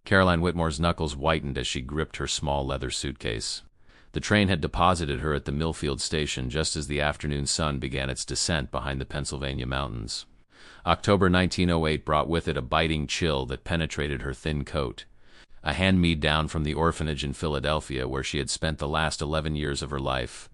Caroline Whitmore's knuckles whitened as she gripped her small leather suitcase. The train had deposited her at the Millfield station just as the afternoon sun began its descent behind the Pennsylvania mountains. October 1908 brought with it a biting chill that penetrated her thin coat. A hand-me-down from the orphanage in Philadelphia where she had spent the last 11 years of her life.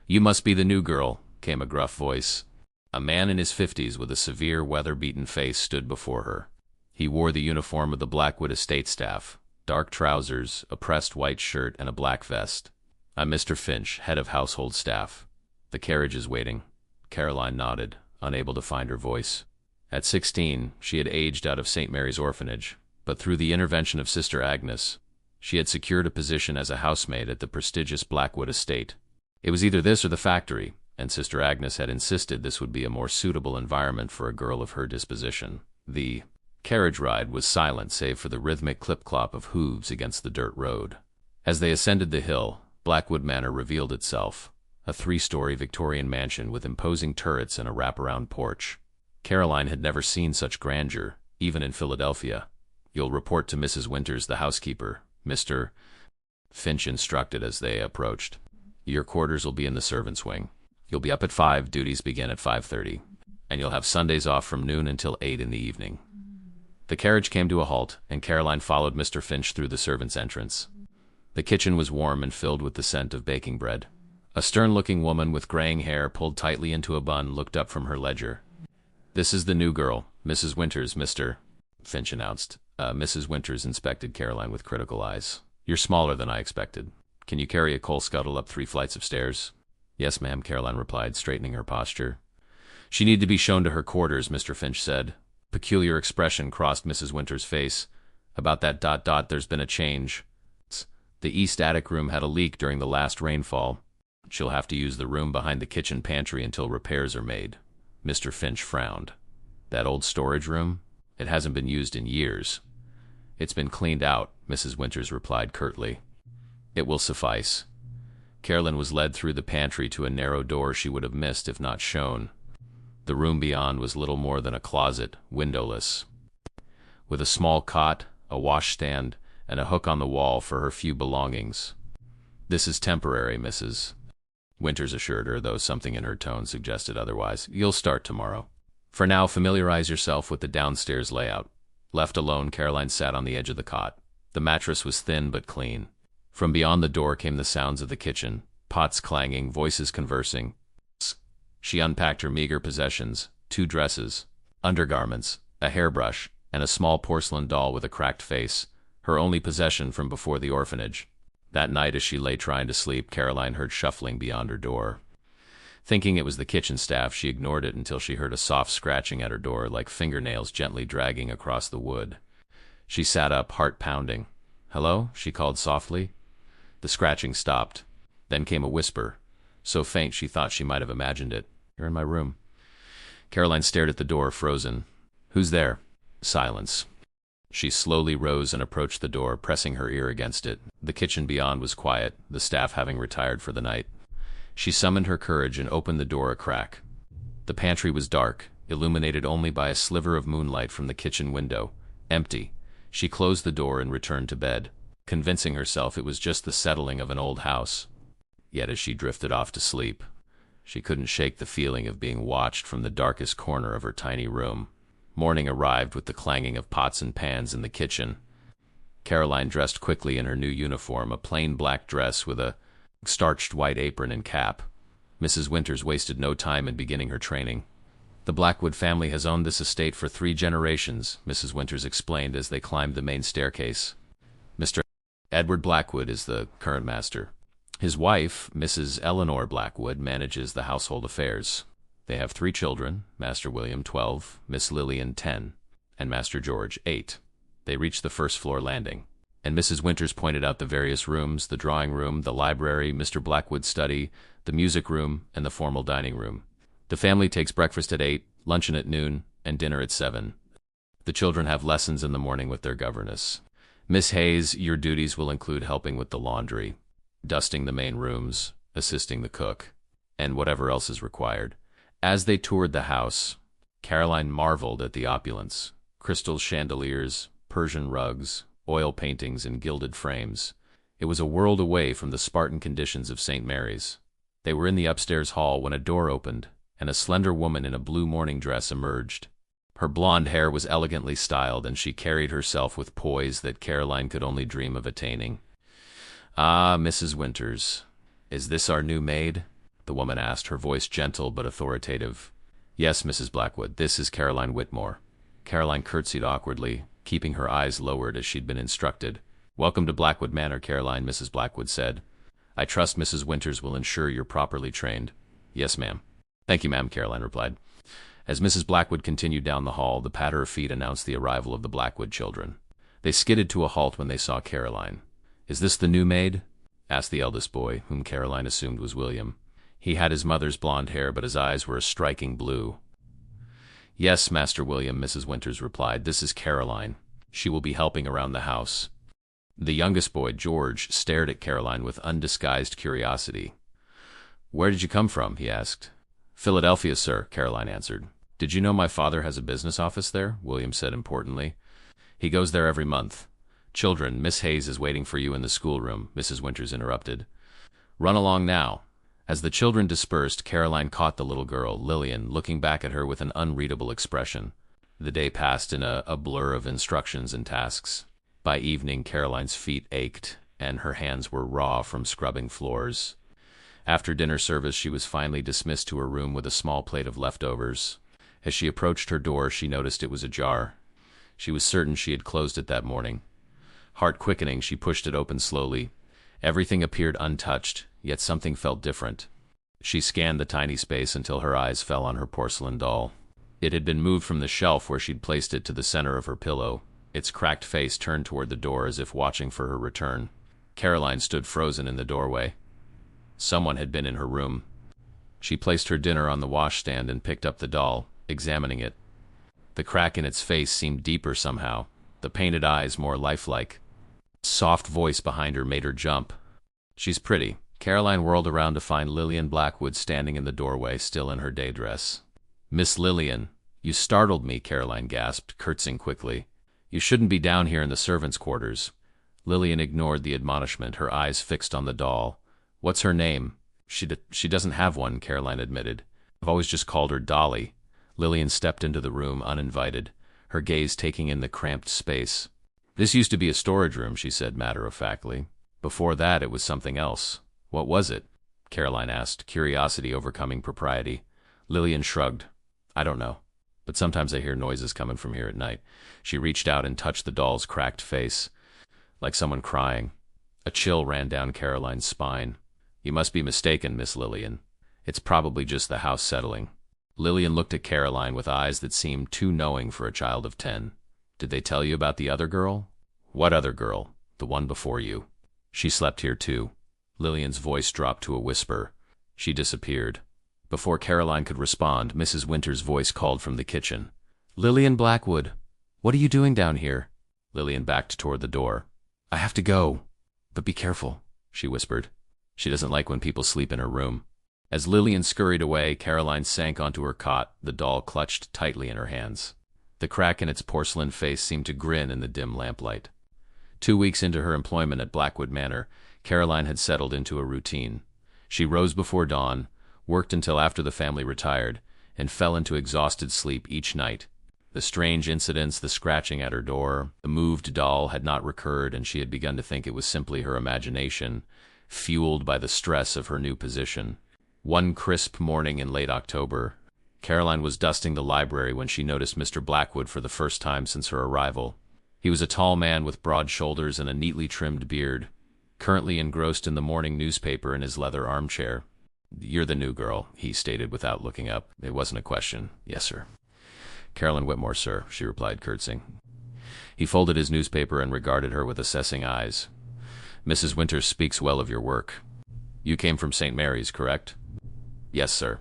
"You must be the new girl," came a gruff voice. A man in his 50s with a severe, weather-beaten face stood before her. He wore the uniform of the Blackwood estate staff, dark trousers, a pressed white shirt, and a black vest. "I'm Mr. Finch, head of household staff. The carriage is waiting." Caroline nodded, unable to find her voice. At 16, she had aged out of St. Mary's Orphanage, but through the intervention of Sister Agnes, she had secured a position as a housemaid at the prestigious Blackwood estate. It was either this or the factory, and Sister Agnes had insisted this would be a more suitable environment for a girl of her disposition. The carriage ride was silent save for the rhythmic clip-clop of hooves against the dirt road. As they ascended the hill, Blackwood Manor revealed itself, a 3-story Victorian mansion with imposing turrets and a wraparound porch. Caroline had never seen such grandeur, even in Philadelphia. "You'll report to Mrs. Winters, the housekeeper," Mr. Finch instructed as they approached. "Your quarters will be in the servants' wing. You'll be up at 5, duties begin at 5:30, and you'll have Sundays off from noon until 8 in the evening." The carriage came to a halt, and Caroline followed Mr. Finch through the servants' entrance. The kitchen was warm and filled with the scent of baking bread. A stern-looking woman with graying hair pulled tightly into a bun looked up from her ledger. "This is the new girl, Mrs. Winters, Mr. Finch announced. Mrs. Winters inspected Caroline with critical eyes. "You're smaller than I expected. Can you carry a coal scuttle up 3 flights of stairs?" "Yes, ma'am," Caroline replied, straightening her posture. "She needed to be shown to her quarters," Mr. Finch said. Peculiar expression crossed Mrs. Winters' face. "About that ... there's been a change. The east attic room had a leak during the last rainfall. She'll have to use the room behind the kitchen pantry until repairs are made." Mr. Finch frowned. "That old storage room? It hasn't been used in years." "It's been cleaned out," Mrs. Winters replied curtly. "It will suffice." Caroline was led through the pantry to a narrow door she would have missed if not shown. The room beyond was little more than a closet, windowless, with a small cot, a washstand, and a hook on the wall for her few belongings. "This is temporary, Mrs. Winters assured her, though something in her tone suggested otherwise. "You'll start tomorrow. For now, familiarize yourself with the downstairs layout." Left alone, Caroline sat on the edge of the cot. The mattress was thin but clean. From beyond the door came the sounds of the kitchen, pots clanging, voices conversing. She unpacked her meager possessions, 2 dresses, undergarments, a hairbrush, and a small porcelain doll with a cracked face, her only possession from before the orphanage. That night, as she lay trying to sleep, Caroline heard shuffling beyond her door. Thinking it was the kitchen staff, she ignored it until she heard a soft scratching at her door, like fingernails gently dragging across the wood. She sat up, heart pounding. "Hello?" she called softly. The scratching stopped. Then came a whisper, so faint she thought she might have imagined it. "You're in my room." Caroline stared at the door, frozen. "Who's there?" Silence. She slowly rose and approached the door, pressing her ear against it. The kitchen beyond was quiet, the staff having retired for the night. She summoned her courage and opened the door a crack. The pantry was dark, illuminated only by a sliver of moonlight from the kitchen window. Empty. She closed the door and returned to bed, convincing herself it was just the settling of an old house. Yet as she drifted off to sleep, she couldn't shake the feeling of being watched from the darkest corner of her tiny room. Morning arrived with the clanging of pots and pans in the kitchen. Caroline dressed quickly in her new uniform, a plain black dress with a starched white apron and cap. Mrs. Winters wasted no time in beginning her training. "The Blackwood family has owned this estate for 3 generations, Mrs. Winters explained as they climbed the main staircase. "Mr. Edward Blackwood is the current master. His wife, Mrs. Eleanor Blackwood, manages the household affairs. They have 3 children, Master William, 12, Miss Lillian, 10, and Master George, 8. They reached the first-floor landing, and Mrs. Winters pointed out the various rooms, the drawing room, the library, Mr. Blackwood's study, the music room, and the formal dining room. The family takes breakfast at 8, luncheon at noon, and dinner at 7. The children have lessons in the morning with their governess. Miss Hayes, your duties will include helping with the laundry, dusting the main rooms, assisting the cook, and whatever else is required." As they toured the house, Caroline marveled at the opulence. Crystal chandeliers, Persian rugs, oil paintings in gilded frames. It was a world away from the Spartan conditions of St. Mary's. They were in the upstairs hall when a door opened, and a slender woman in a blue morning dress emerged. Her blonde hair was elegantly styled, and she carried herself with poise that Caroline could only dream of attaining. "Ah, Mrs. Winters, is this our new maid?" the woman asked, her voice gentle but authoritative. "Yes, Mrs. Blackwood, this is Caroline Whitmore." Caroline curtsied awkwardly, keeping her eyes lowered as she'd been instructed. "Welcome to Blackwood Manor, Caroline," Mrs. Blackwood said. "I trust Mrs. Winters will ensure you're properly trained." "Yes, ma'am." "Thank you, ma'am," Caroline replied. As Mrs. Blackwood continued down the hall, the patter of feet announced the arrival of the Blackwood children. They skidded to a halt when they saw Caroline. "Is this the new maid?" asked the eldest boy, whom Caroline assumed was William. He had his mother's blonde hair, but his eyes were a striking blue. "Yes, Master William," Mrs. Winters replied. "This is Caroline. She will be helping around the house." The youngest boy, George, stared at Caroline with undisguised curiosity. "Where did you come from?" he asked. "Philadelphia, sir," Caroline answered. "Did you know my father has a business office there?" William said importantly. "He goes there every month." "Children, Miss Hayes is waiting for you in the schoolroom," Mrs. Winters interrupted. "Run along now." As the children dispersed, Caroline caught the little girl, Lillian, looking back at her with an unreadable expression. The day passed in a blur of instructions and tasks. By evening, Caroline's feet ached, and her hands were raw from scrubbing floors. After dinner service, she was finally dismissed to her room with a small plate of leftovers. As she approached her door, she noticed it was ajar. She was certain she had closed it that morning. Heart quickening, she pushed it open slowly. Everything appeared untouched, yet something felt different. She scanned the tiny space until her eyes fell on her porcelain doll. It had been moved from the shelf where she'd placed it to the center of her pillow, its cracked face turned toward the door as if watching for her return. Caroline stood frozen in the doorway. Someone had been in her room. She placed her dinner on the washstand and picked up the doll, examining it. The crack in its face seemed deeper somehow, the painted eyes more lifelike. A soft voice behind her made her jump. "She's pretty." Caroline whirled around to find Lillian Blackwood standing in the doorway, still in her day dress. "Miss Lillian, you startled me," Caroline gasped, curtsying quickly. "You shouldn't be down here in the servants' quarters." Lillian ignored the admonishment, her eyes fixed on the doll. "What's her name?" She doesn't have one," Caroline admitted. "I've always just called her Dolly." Lillian stepped into the room uninvited, her gaze taking in the cramped space. "This used to be a storage room," she said matter-of-factly. "Before that, it was something else." "What was it?" Caroline asked, curiosity overcoming propriety. Lillian shrugged. "I don't know, but sometimes I hear noises coming from here at night." She reached out and touched the doll's cracked face, like someone crying. A chill ran down Caroline's spine. "You must be mistaken, Miss Lillian. It's probably just the house settling." Lillian looked at Caroline with eyes that seemed too knowing for a child of 10. "Did they tell you about the other girl?" "What other girl?" "The one before you." "She slept here too." Lillian's voice dropped to a whisper. She disappeared. Before Caroline could respond, Mrs. Winters' voice called from the kitchen. "Lillian Blackwood, what are you doing down here?" Lillian backed toward the door. "I have to go, but be careful," she whispered. She doesn't like when people sleep in her room. As Lillian scurried away, Caroline sank onto her cot, the doll clutched tightly in her hands. The crack in its porcelain face seemed to grin in the dim lamplight. 2 weeks into her employment at Blackwood Manor, Caroline had settled into a routine. She rose before dawn, worked until after the family retired, and fell into exhausted sleep each night. The strange incidents, the scratching at her door, the moved doll had not recurred, and she had begun to think it was simply her imagination, fueled by the stress of her new position. One crisp morning in late October, Caroline was dusting the library when she noticed Mr. Blackwood for the first time since her arrival. He was a tall man with broad shoulders and a neatly trimmed beard, currently engrossed in the morning newspaper in his leather armchair. "You're the new girl," he stated without looking up. It wasn't a question. "Yes, sir." "Caroline Whitmore, sir," she replied, curtsying. He folded his newspaper and regarded her with assessing eyes. "Mrs. Winters speaks well of your work. You came from St. Mary's, correct?" "Yes, sir.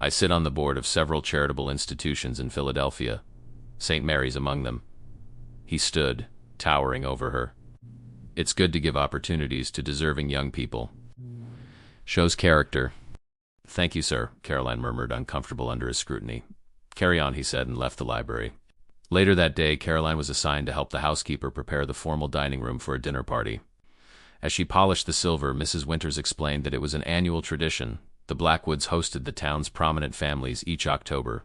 I sit on the board of several charitable institutions in Philadelphia, St. Mary's among them." He stood, towering over her. "It's good to give opportunities to deserving young people. Shows character." "Thank you, sir," Caroline murmured, uncomfortable under his scrutiny. "Carry on," he said, and left the library. Later that day, Caroline was assigned to help the housekeeper prepare the formal dining room for a dinner party. As she polished the silver, Mrs. Winters explained that it was an annual tradition. The Blackwoods hosted the town's prominent families each October.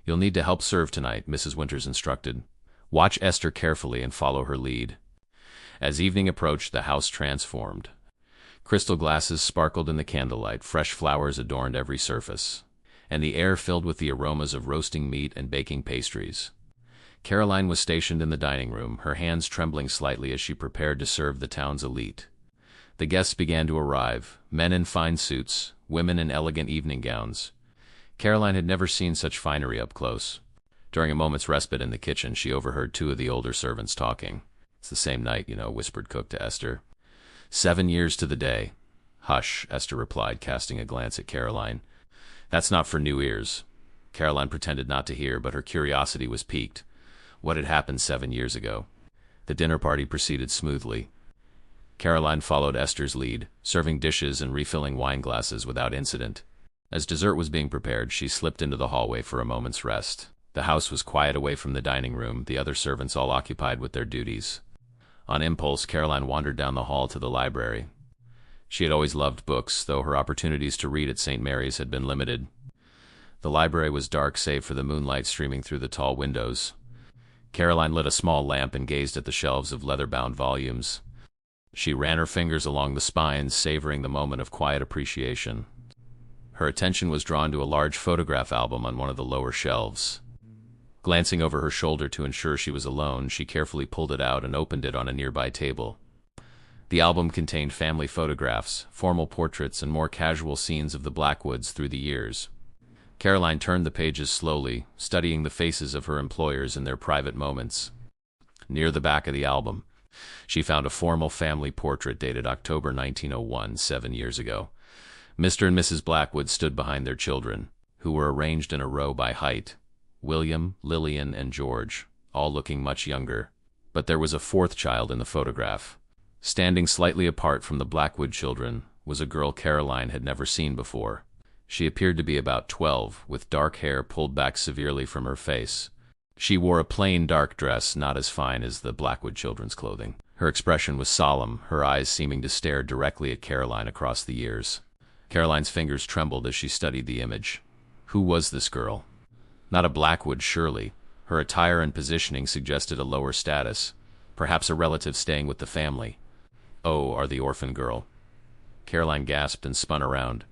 "You'll need to help serve tonight," Mrs. Winters instructed. "Watch Esther carefully and follow her lead." As evening approached, the house transformed. Crystal glasses sparkled in the candlelight, fresh flowers adorned every surface, and the air filled with the aromas of roasting meat and baking pastries. Caroline was stationed in the dining room, her hands trembling slightly as she prepared to serve the town's elite. The guests began to arrive, men in fine suits, women in elegant evening gowns. Caroline had never seen such finery up close. During a moment's respite in the kitchen, she overheard two of the older servants talking. "It's the same night, you know," whispered Cook to Esther. 7 years to the day." "Hush," Esther replied, casting a glance at Caroline. "That's not for new ears." Caroline pretended not to hear, but her curiosity was piqued. What had happened 7 years ago? The dinner party proceeded smoothly. Caroline followed Esther's lead, serving dishes and refilling wine glasses without incident. As dessert was being prepared, she slipped into the hallway for a moment's rest. The house was quiet away from the dining room, the other servants all occupied with their duties. On impulse, Caroline wandered down the hall to the library. She had always loved books, though her opportunities to read at St. Mary's had been limited. The library was dark save for the moonlight streaming through the tall windows. Caroline lit a small lamp and gazed at the shelves of leather-bound volumes. She ran her fingers along the spines, savoring the moment of quiet appreciation. Her attention was drawn to a large photograph album on one of the lower shelves. Glancing over her shoulder to ensure she was alone, she carefully pulled it out and opened it on a nearby table. The album contained family photographs, formal portraits, and more casual scenes of the Blackwoods through the years. Caroline turned the pages slowly, studying the faces of her employers in their private moments. Near the back of the album, she found a formal family portrait dated October 1901, 7 years ago. Mr. and Mrs. Blackwood stood behind their children, who were arranged in a row by height. William, Lillian, and George, all looking much younger. But there was a fourth child in the photograph. Standing slightly apart from the Blackwood children was a girl Caroline had never seen before. She appeared to be about 12, with dark hair pulled back severely from her face. She wore a plain dark dress, not as fine as the Blackwood children's clothing. Her expression was solemn, her eyes seeming to stare directly at Caroline across the years. Caroline's fingers trembled as she studied the image. Who was this girl? Not a Blackwood, surely. Her attire and positioning suggested a lower status, perhaps a relative staying with the family. "Oh, are the Orphan girl." Caroline gasped and spun around.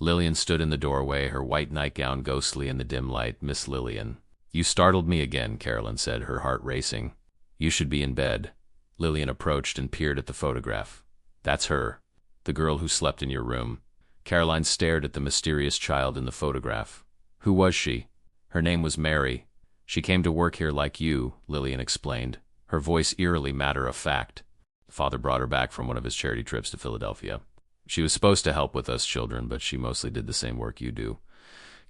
Lillian stood in the doorway, her white nightgown ghostly in the dim light. "Miss Lillian." "You startled me again," Caroline said, her heart racing. "You should be in bed." Lillian approached and peered at the photograph. "That's her. The girl who slept in your room." Caroline stared at the mysterious child in the photograph. "Who was she?" "Her name was Mary. She came to work here like you," Lillian explained, her voice eerily matter-of-fact. Father brought her back from one of his charity trips to Philadelphia. "She was supposed to help with us children, but she mostly did the same work you do."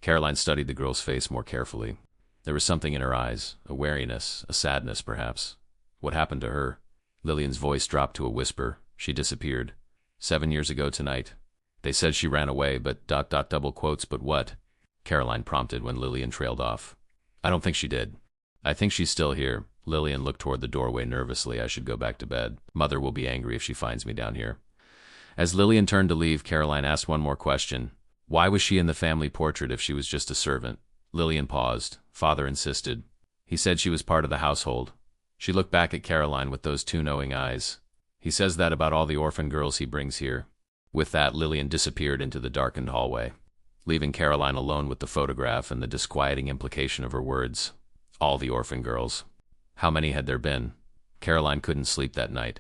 Caroline studied the girl's face more carefully. There was something in her eyes, a wariness, a sadness perhaps. What happened to her? Lillian's voice dropped to a whisper. "She disappeared. 7 years ago tonight. They said she ran away, but ... double quotes, but what?" Caroline prompted when Lillian trailed off. "I don't think she did. I think she's still here." Lillian looked toward the doorway nervously. "I should go back to bed. Mother will be angry if she finds me down here." As Lillian turned to leave, Caroline asked one more question. Why was she in the family portrait if she was just a servant? Lillian paused. Father insisted. He said she was part of the household. She looked back at Caroline with those two knowing eyes. "He says that about all the orphan girls he brings here." With that, Lillian disappeared into the darkened hallway, leaving Caroline alone with the photograph and the disquieting implication of her words. All the orphan girls. How many had there been? Caroline couldn't sleep that night.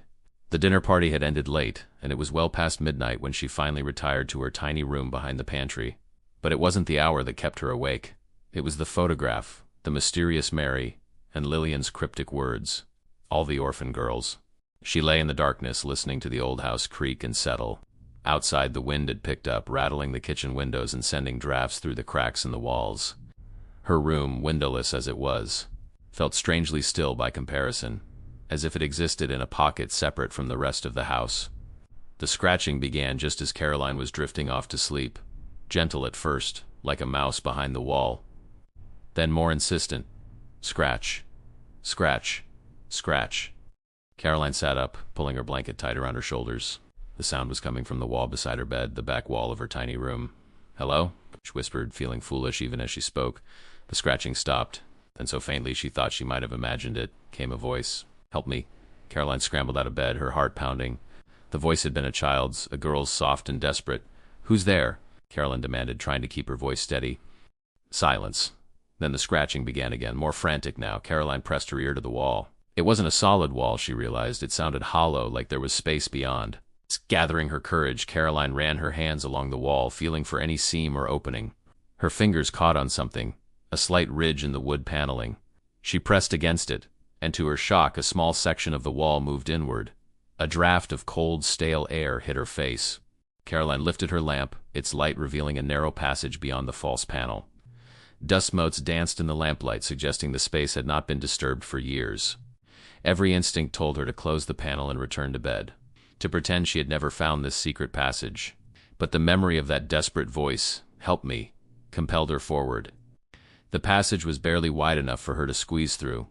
The dinner party had ended late, and it was well past midnight when she finally retired to her tiny room behind the pantry. But it wasn't the hour that kept her awake. It was the photograph, the mysterious Mary, and Lillian's cryptic words. All the orphan girls. She lay in the darkness, listening to the old house creak and settle. Outside, the wind had picked up, rattling the kitchen windows and sending drafts through the cracks in the walls. Her room, windowless as it was, felt strangely still by comparison, as if it existed in a pocket separate from the rest of the house. The scratching began just as Caroline was drifting off to sleep, gentle at first, like a mouse behind the wall. Then more insistent. Scratch, Scratch. Scratch. Caroline sat up, pulling her blanket tight around her shoulders. The sound was coming from the wall beside her bed, the back wall of her tiny room. "Hello?" she whispered, feeling foolish even as she spoke. The scratching stopped. Then so faintly she thought she might have imagined it, came a voice. "Help me." Caroline scrambled out of bed, her heart pounding. The voice had been a child's, a girl's, soft and desperate. "Who's there?" Caroline demanded, trying to keep her voice steady. Silence. Then the scratching began again, more frantic now. Caroline pressed her ear to the wall. It wasn't a solid wall, she realized. It sounded hollow, like there was space beyond. Gathering her courage, Caroline ran her hands along the wall, feeling for any seam or opening. Her fingers caught on something, a slight ridge in the wood paneling. She pressed against it, and to her shock, a small section of the wall moved inward. A draft of cold, stale air hit her face. Caroline lifted her lamp, its light revealing a narrow passage beyond the false panel. Dust motes danced in the lamplight, suggesting the space had not been disturbed for years. Every instinct told her to close the panel and return to bed, to pretend she had never found this secret passage. But the memory of that desperate voice, "Help me," compelled her forward. The passage was barely wide enough for her to squeeze through.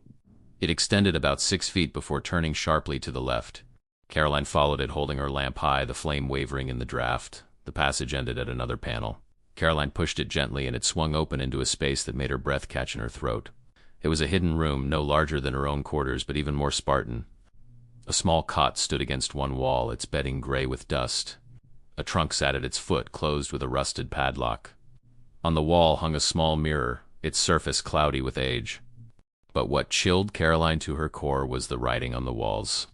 It extended about 6 feet before turning sharply to the left. Caroline followed it, holding her lamp high, the flame wavering in the draft. The passage ended at another panel. Caroline pushed it gently, and it swung open into a space that made her breath catch in her throat. It was a hidden room, no larger than her own quarters, but even more Spartan. A small cot stood against one wall, its bedding gray with dust. A trunk sat at its foot, closed with a rusted padlock. On the wall hung a small mirror, its surface cloudy with age. But what chilled Caroline to her core was the writing on the walls.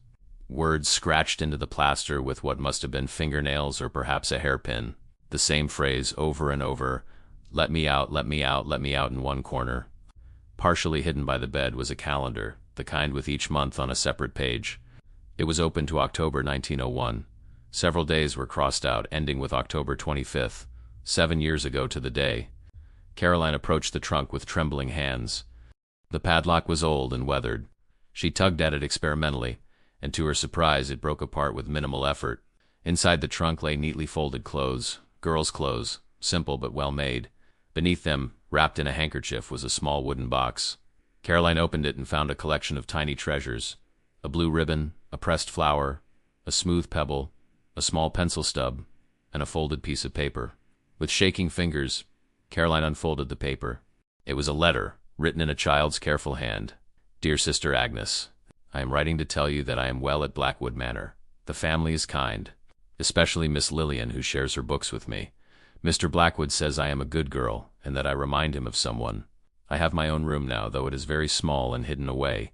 Words scratched into the plaster with what must have been fingernails or perhaps a hairpin. The same phrase over and over, "Let me out, let me out, let me out," in one corner. Partially hidden by the bed was a calendar, the kind with each month on a separate page. It was open to October 1901. Several days were crossed out, ending with October 25th, 7 years ago to the day. Caroline approached the trunk with trembling hands. The padlock was old and weathered. She tugged at it experimentally, and to her surprise it broke apart with minimal effort. Inside the trunk lay neatly folded clothes, girls' clothes, simple but well made. Beneath them, wrapped in a handkerchief, was a small wooden box. Caroline opened it and found a collection of tiny treasures: a blue ribbon, a pressed flower, a smooth pebble, a small pencil stub, and a folded piece of paper. With shaking fingers, Caroline unfolded the paper. It was a letter, written in a child's careful hand. "Dear Sister Agnes, I am writing to tell you that I am well at Blackwood Manor. The family is kind, especially Miss Lillian, who shares her books with me. Mr. Blackwood says I am a good girl, and that I remind him of someone. I have my own room now, though it is very small and hidden away.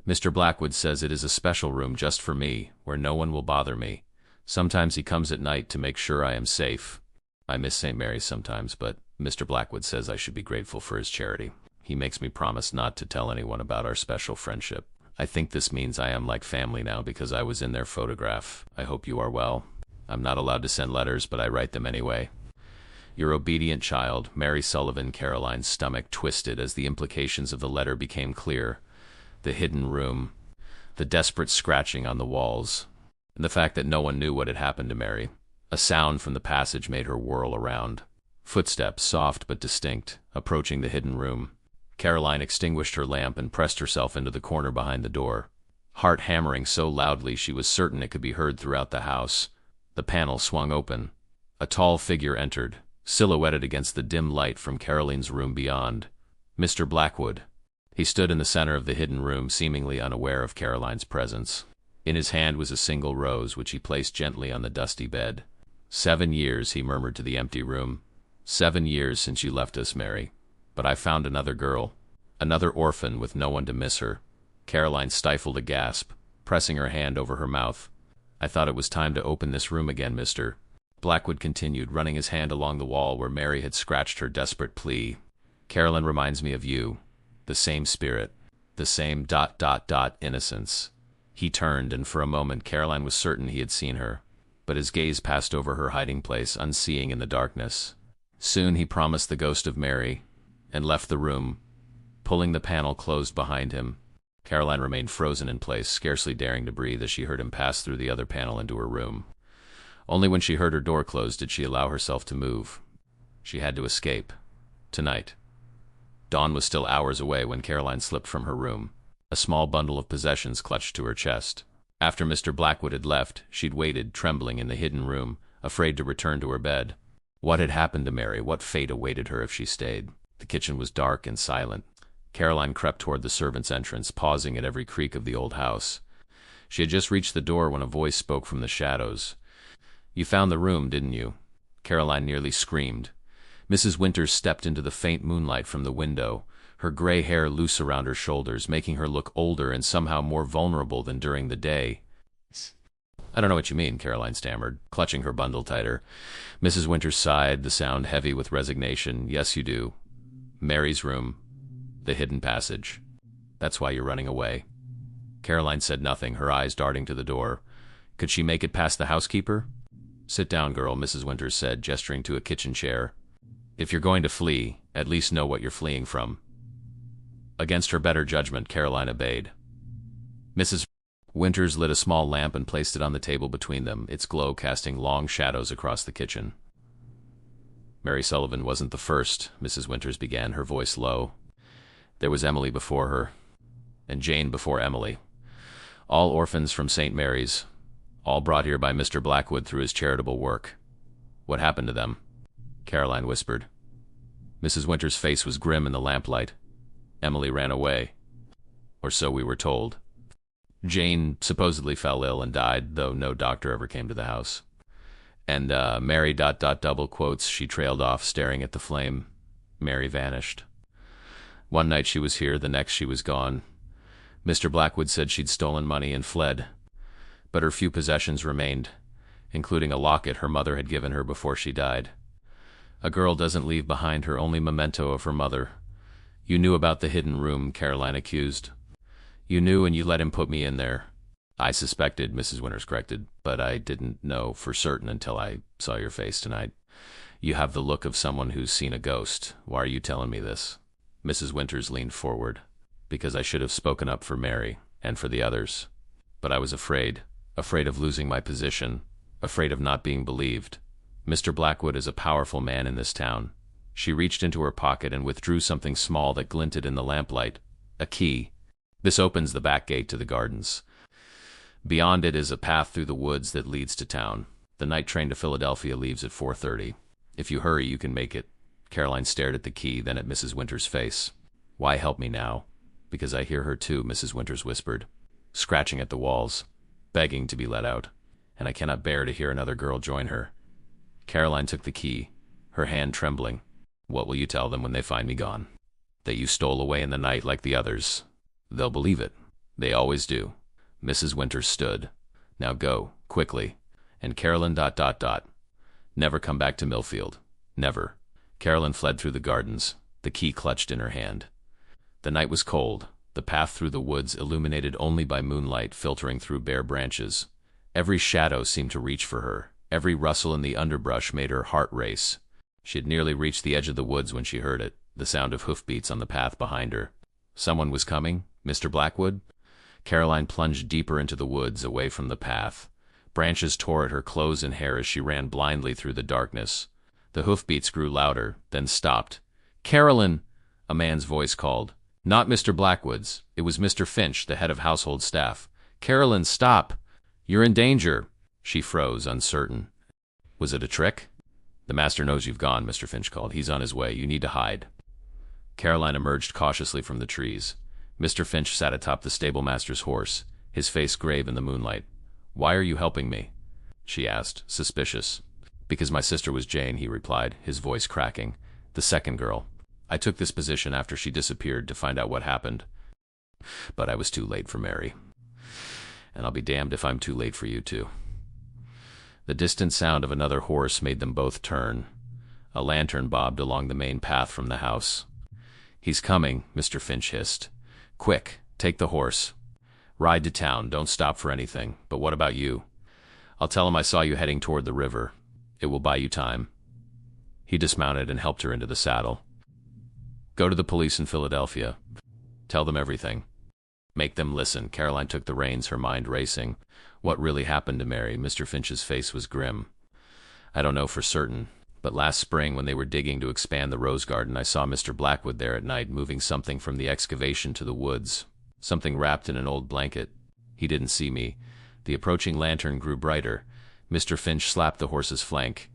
Mr. Blackwood says it is a special room just for me, where no one will bother me. Sometimes he comes at night to make sure I am safe. I miss St. Mary's sometimes, but Mr. Blackwood says I should be grateful for his charity. He makes me promise not to tell anyone about our special friendship. I think this means I am like family now because I was in their photograph. I hope you are well. I'm not allowed to send letters, but I write them anyway. Your obedient child, Mary Sullivan." Caroline's stomach twisted as the implications of the letter became clear. The hidden room, the desperate scratching on the walls, and the fact that no one knew what had happened to Mary. A sound from the passage made her whirl around. Footsteps, soft but distinct, approaching the hidden room. Caroline extinguished her lamp and pressed herself into the corner behind the door, heart hammering so loudly she was certain it could be heard throughout the house. The panel swung open. A tall figure entered, silhouetted against the dim light from Caroline's room beyond. Mr. Blackwood. He stood in the center of the hidden room, seemingly unaware of Caroline's presence. In his hand was a single rose, which he placed gently on the dusty bed. 7 years, he murmured to the empty room. 7 years since you left us, Mary. But I found another girl, another orphan with no one to miss her. Caroline stifled a gasp, pressing her hand over her mouth. I thought it was time to open this room again, Mr. Blackwood continued, running his hand along the wall where Mary had scratched her desperate plea. Caroline reminds me of you. The same spirit, the same ... innocence. He turned, and for a moment Caroline was certain he had seen her, but his gaze passed over her hiding place, unseeing in the darkness. Soon he promised the ghost of Mary, and left the room, pulling the panel closed behind him. Caroline remained frozen in place, scarcely daring to breathe as she heard him pass through the other panel into her room. Only when she heard her door close did she allow herself to move. She had to escape. Tonight. Dawn was still hours away when Caroline slipped from her room. a small bundle of possessions clutched to her chest. After Mr. Blackwood had left, she'd waited, trembling, in the hidden room, afraid to return to her bed. What had happened to Mary? What fate awaited her if she stayed? The kitchen was dark and silent. Caroline crept toward the servants' entrance, pausing at every creak of the old house. She had just reached the door when a voice spoke from the shadows. "You found the room, didn't you?" Caroline nearly screamed. Mrs. Winters stepped into the faint moonlight from the window, her gray hair loose around her shoulders, making her look older and somehow more vulnerable than during the day. "I don't know what you mean," Caroline stammered, clutching her bundle tighter. Mrs. Winters sighed, the sound heavy with resignation. "Yes, you do. Mary's room. The hidden passage. That's why you're running away." Caroline said nothing, her eyes darting to the door. Could she make it past the housekeeper? "Sit down, girl," Mrs. Winters said, gesturing to a kitchen chair. "If you're going to flee, at least know what you're fleeing from." Against her better judgment, Caroline obeyed. Mrs. Winters lit a small lamp and placed it on the table between them, its glow casting long shadows across the kitchen. "Mary Sullivan wasn't the first," Mrs. Winters began, her voice low. "There was Emily before her, and Jane before Emily. All orphans from St. Mary's, all brought here by Mr. Blackwood through his charitable work. What happened to them?" Caroline whispered. Mrs. Winters' face was grim in the lamplight. "Emily ran away. Or so we were told. Jane supposedly fell ill and died, though no doctor ever came to the house. And Mary ... double quotes, she trailed off, staring at the flame. Mary vanished. One night she was here, the next she was gone. Mr. Blackwood said she'd stolen money and fled, but her few possessions remained, including a locket her mother had given her before she died. A girl doesn't leave behind her only memento of her mother. You knew about the hidden room," Caroline accused. "You knew and you let him put me in there." "I suspected," Mrs. Winters corrected, "but I didn't know for certain until I saw your face tonight. You have the look of someone who's seen a ghost. Why are you telling me this?" Mrs. Winters leaned forward. "Because I should have spoken up for Mary and for the others. But I was afraid of losing my position, afraid of not being believed. Mr. Blackwood is a powerful man in this town." She reached into her pocket and withdrew something small that glinted in the lamplight. "A key. This opens the back gate to the gardens. Beyond it is a path through the woods that leads to town. The night train to Philadelphia leaves at 4:30. If you hurry, you can make it." Caroline stared at the key, then at Mrs. Winters' face. "Why help me now?" "Because I hear her too," Mrs. Winters whispered, scratching at the walls, begging to be let out. "And I cannot bear to hear another girl join her." Caroline took the key, her hand trembling. "What will you tell them when they find me gone?" "That you stole away in the night like the others. They'll believe it. They always do." Mrs. Winters stood. "Now go, quickly. And Caroline ... Never come back to Millfield. Never." Caroline fled through the gardens, the key clutched in her hand. The night was cold, the path through the woods illuminated only by moonlight filtering through bare branches. Every shadow seemed to reach for her. Every rustle in the underbrush made her heart race. She had nearly reached the edge of the woods when she heard it, the sound of hoofbeats on the path behind her. Someone was coming? Mr. Blackwood? Caroline plunged deeper into the woods, away from the path. Branches tore at her clothes and hair as she ran blindly through the darkness. The hoofbeats grew louder, then stopped. "Caroline!" a man's voice called. Not Mr. Blackwood's. It was Mr. Finch, the head of household staff. "Caroline, stop! You're in danger!" She froze, uncertain. Was it a trick? "The master knows you've gone," Mr. Finch called. "He's on his way. You need to hide." Caroline emerged cautiously from the trees. Mr. Finch sat atop the stablemaster's horse, his face grave in the moonlight. "Why are you helping me?" she asked, suspicious. "Because my sister was Jane," he replied, his voice cracking. "The second girl. I took this position after she disappeared to find out what happened. But I was too late for Mary. And I'll be damned if I'm too late for you too." The distant sound of another horse made them both turn. A lantern bobbed along the main path from the house. "He's coming," Mr. Finch hissed. "Quick, take the horse. Ride to town, don't stop for anything. But what about you? I'll tell him I saw you heading toward the river. It will buy you time." He dismounted and helped her into the saddle. "Go to the police in Philadelphia. Tell them everything. Make them listen." Caroline took the reins, her mind racing. What really happened to Mary? Mr. Finch's face was grim. "I don't know for certain, but last spring when they were digging to expand the rose garden, I saw Mr. Blackwood there at night moving something from the excavation to the woods. something wrapped in an old blanket. He didn't see me. The approaching lantern grew brighter. Mr. Finch slapped the horse's flank.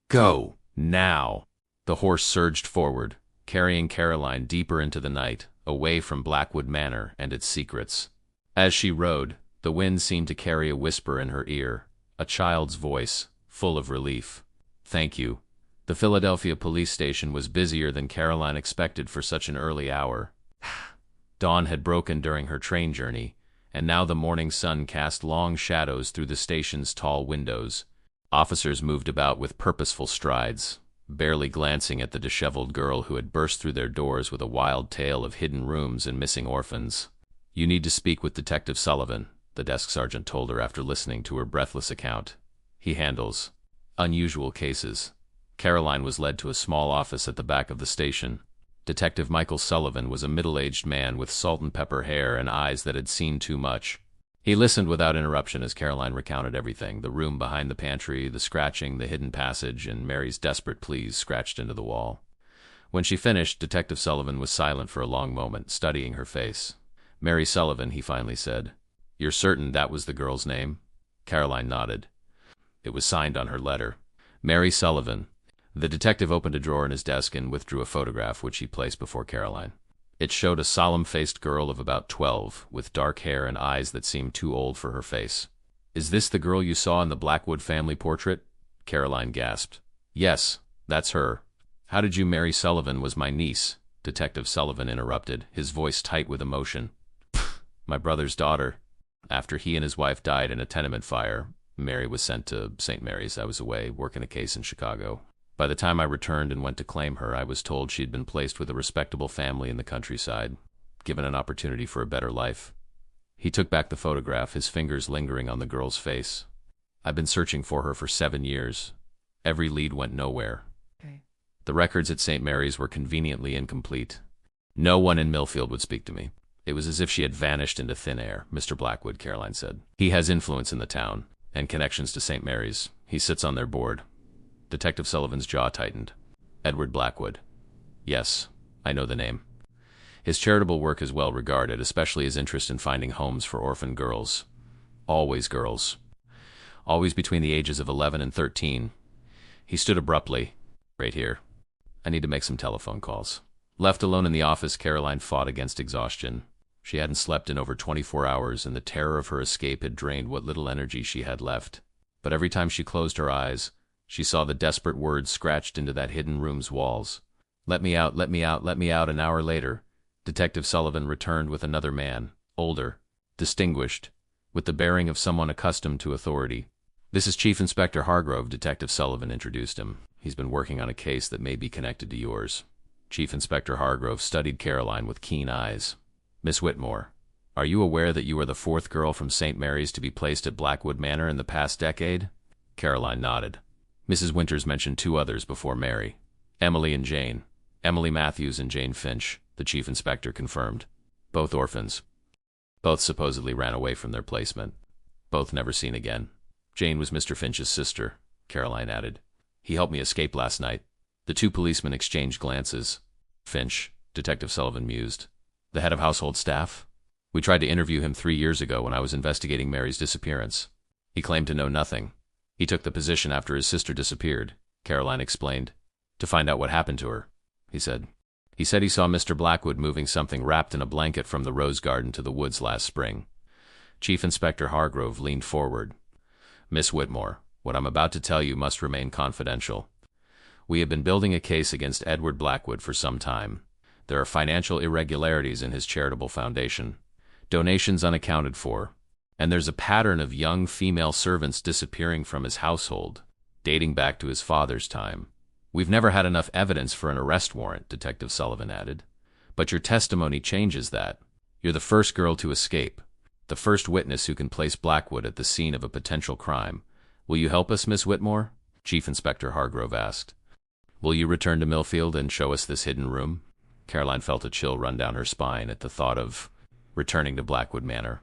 "Go! Now!" The horse surged forward, carrying Caroline deeper into the night, away from Blackwood Manor and its secrets. As she rode, the wind seemed to carry a whisper in her ear, a child's voice, full of relief. "Thank you." The Philadelphia police station was busier than Caroline expected for such an early hour. Dawn had broken during her train journey, and now the morning sun cast long shadows through the station's tall windows. Officers moved about with purposeful strides, barely glancing at the disheveled girl who had burst through their doors with a wild tale of hidden rooms and missing orphans. "You need to speak with Detective Sullivan," the desk sergeant told her after listening to her breathless account. "He handles unusual cases." Caroline was led to a small office at the back of the station. Detective Michael Sullivan was a middle-aged man with salt-and-pepper hair and eyes that had seen too much. He listened without interruption as Caroline recounted everything: the room behind the pantry, the scratching, the hidden passage, and Mary's desperate pleas scratched into the wall. When she finished, Detective Sullivan was silent for a long moment, studying her face. "Mary Sullivan," he finally said. "You're certain that was the girl's name?" Caroline nodded. "It was signed on her letter. Mary Sullivan." The detective opened a drawer in his desk and withdrew a photograph, which he placed before Caroline. It showed a solemn-faced girl of about 12, with dark hair and eyes that seemed too old for her face. "Is this the girl you saw in the Blackwood family portrait?" Caroline gasped. "Yes, that's her." "How did you marry Sullivan was my niece," Detective Sullivan interrupted, his voice tight with emotion. "My brother's daughter. After he and his wife died in a tenement fire, Mary was sent to St. Mary's. I was away, working a case in Chicago. By the time I returned and went to claim her, I was told she'd been placed with a respectable family in the countryside, given an opportunity for a better life." He took back the photograph, his fingers lingering on the girl's face. "I've been searching for her for 7 years. Every lead went nowhere. Okay. The records at St. Mary's were conveniently incomplete. No one in Millfield would speak to me. It was as if she had vanished into thin air." "Mr. Blackwood," Caroline said. "He has influence in the town, and connections to St. Mary's. He sits on their board." Detective Sullivan's jaw tightened. "Edward Blackwood. Yes, I know the name. His charitable work is well regarded, especially his interest in finding homes for orphan girls. Always girls. Always between the ages of 11 and 13. He stood abruptly. "Right here. I need to make some telephone calls." Left alone in the office, Caroline fought against exhaustion. She hadn't slept in over 24 hours, and the terror of her escape had drained what little energy she had left. But every time she closed her eyes, she saw the desperate words scratched into that hidden room's walls. "Let me out, let me out, let me out." An hour later, Detective Sullivan returned with another man, older, distinguished, with the bearing of someone accustomed to authority. "This is Chief Inspector Hargrove," Detective Sullivan introduced him. "He's been working on a case that may be connected to yours." Chief Inspector Hargrove studied Caroline with keen eyes. "Miss Whitmore, are you aware that you are the 4th girl from St. Mary's to be placed at Blackwood Manor in the past decade?" Caroline nodded. Mrs. Winters mentioned 2 others before Mary. "Emily and Jane. Emily Matthews and Jane Finch," the chief inspector confirmed. "Both orphans. Both supposedly ran away from their placement. Both never seen again. Jane was Mr. Finch's sister," Caroline added. "He helped me escape last night." The 2 policemen exchanged glances. "Finch," Detective Sullivan mused. "The head of household staff? We tried to interview him 3 years ago when I was investigating Mary's disappearance. He claimed to know nothing. He took the position after his sister disappeared," Caroline explained. "To find out what happened to her, he said. He said he saw Mr. Blackwood moving something wrapped in a blanket from the rose garden to the woods last spring." Chief Inspector Hargrove leaned forward. "Miss Whitmore, what I'm about to tell you must remain confidential. We have been building a case against Edward Blackwood for some time. There are financial irregularities in his charitable foundation, donations unaccounted for, and there's a pattern of young female servants disappearing from his household, dating back to his father's time. We've never had enough evidence for an arrest warrant," Detective Sullivan added. "But your testimony changes that. You're the first girl to escape, the first witness who can place Blackwood at the scene of a potential crime. Will you help us, Miss Whitmore?" Chief Inspector Hargrove asked. "Will you return to Millfield and show us this hidden room?" Caroline felt a chill run down her spine at the thought of returning to Blackwood Manor.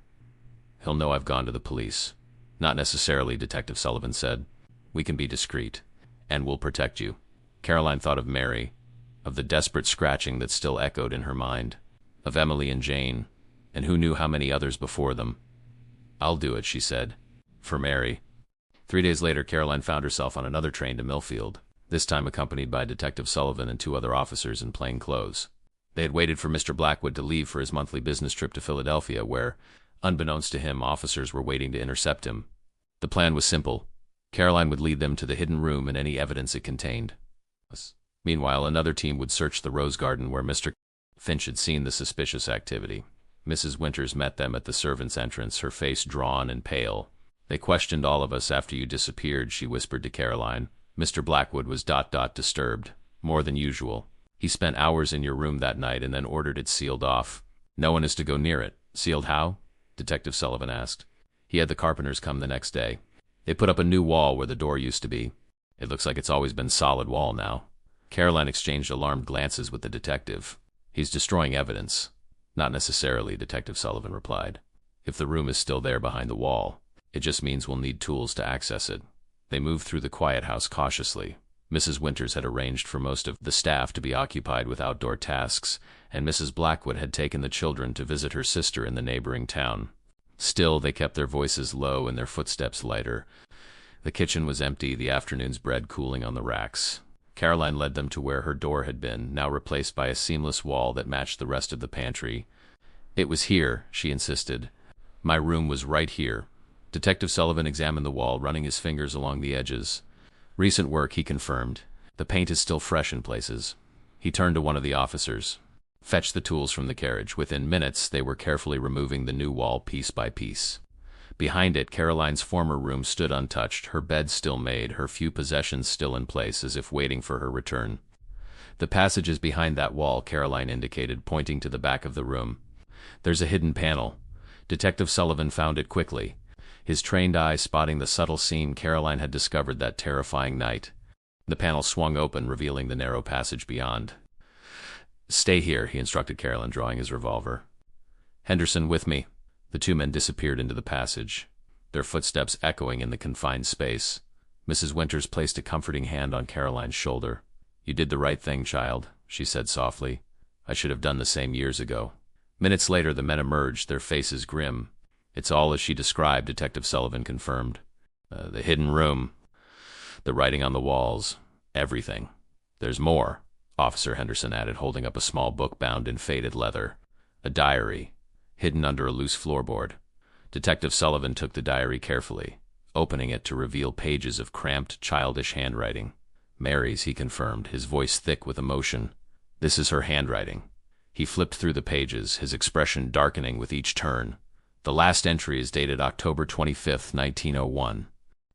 "He'll know I've gone to the police." "Not necessarily," Detective Sullivan said. "We can be discreet, and we'll protect you." Caroline thought of Mary, of the desperate scratching that still echoed in her mind, of Emily and Jane, And who knew how many others before them? "I'll do it," she said. "For Mary." 3 days later, Caroline found herself on another train to Millfield, this time accompanied by Detective Sullivan and 2 other officers in plain clothes. They had waited for Mr. Blackwood to leave for his monthly business trip to Philadelphia, where, unbeknownst to him, officers were waiting to intercept him. The plan was simple. Caroline would lead them to the hidden room and any evidence it contained. Meanwhile, another team would search the rose garden where Mr. Finch had seen the suspicious activity. Mrs. Winters met them at the servants' entrance, her face drawn and pale. "They questioned all of us after you disappeared," she whispered to Caroline. "Mr. Blackwood was disturbed, more than usual. He spent hours in your room that night and then ordered it sealed off. No one is to go near it." "Sealed how?" Detective Sullivan asked. "He had the carpenters come the next day. They put up a new wall where the door used to be. It looks like it's always been solid wall now." Caroline exchanged alarmed glances with the detective. "He's destroying evidence." "Not necessarily," Detective Sullivan replied. "If the room is still there behind the wall, it just means we'll need tools to access it." They moved through the quiet house cautiously. Mrs. Winters had arranged for most of the staff to be occupied with outdoor tasks, and Mrs. Blackwood had taken the children to visit her sister in the neighboring town. Still, they kept their voices low and their footsteps lighter. The kitchen was empty, the afternoon's bread cooling on the racks. Caroline led them to where her door had been, now replaced by a seamless wall that matched the rest of the pantry. "It was here," she insisted. "My room was right here." Detective Sullivan examined the wall, running his fingers along the edges. "Recent work," he confirmed. "The paint is still fresh in places." He turned to one of the officers. "Fetch the tools from the carriage." Within minutes, they were carefully removing the new wall piece by piece. Behind it, Caroline's former room stood untouched, her bed still made, her few possessions still in place, as if waiting for her return. "The passage is behind that wall," Caroline indicated, pointing to the back of the room. "There's a hidden panel." Detective Sullivan found it quickly, his trained eye spotting the subtle seam Caroline had discovered that terrifying night. The panel swung open, revealing the narrow passage beyond. "Stay here," he instructed Caroline, drawing his revolver. "Henderson, with me." The 2 men disappeared into the passage, their footsteps echoing in the confined space. Mrs. Winters placed a comforting hand on Caroline's shoulder. "You did the right thing, child," she said softly. "I should have done the same years ago." Minutes later, the men emerged, their faces grim. "It's all as she described," Detective Sullivan confirmed. "The hidden room, the writing on the walls, everything. There's more," Officer Henderson added, holding up a small book bound in faded leather. "A diary, hidden under a loose floorboard." Detective Sullivan took the diary carefully, opening it to reveal pages of cramped, childish handwriting. "Mary's," he confirmed, his voice thick with emotion. "This is her handwriting." He flipped through the pages, his expression darkening with each turn. The last entry is dated October 25th, 1901.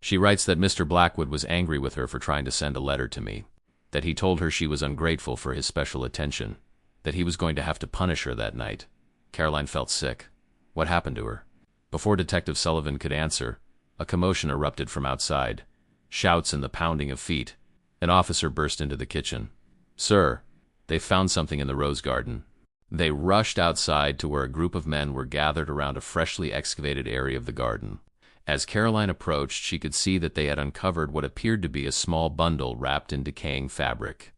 She writes that Mr. Blackwood was angry with her for trying to send a letter to me, that he told her she was ungrateful for his special attention, that he was going to have to punish her that night. Caroline felt sick. What happened to her? Before Detective Sullivan could answer, a commotion erupted from outside. Shouts and the pounding of feet. An officer burst into the kitchen. "Sir, they've found something in the rose garden." They rushed outside to where a group of men were gathered around a freshly excavated area of the garden. As Caroline approached, she could see that they had uncovered what appeared to be a small bundle wrapped in decaying fabric.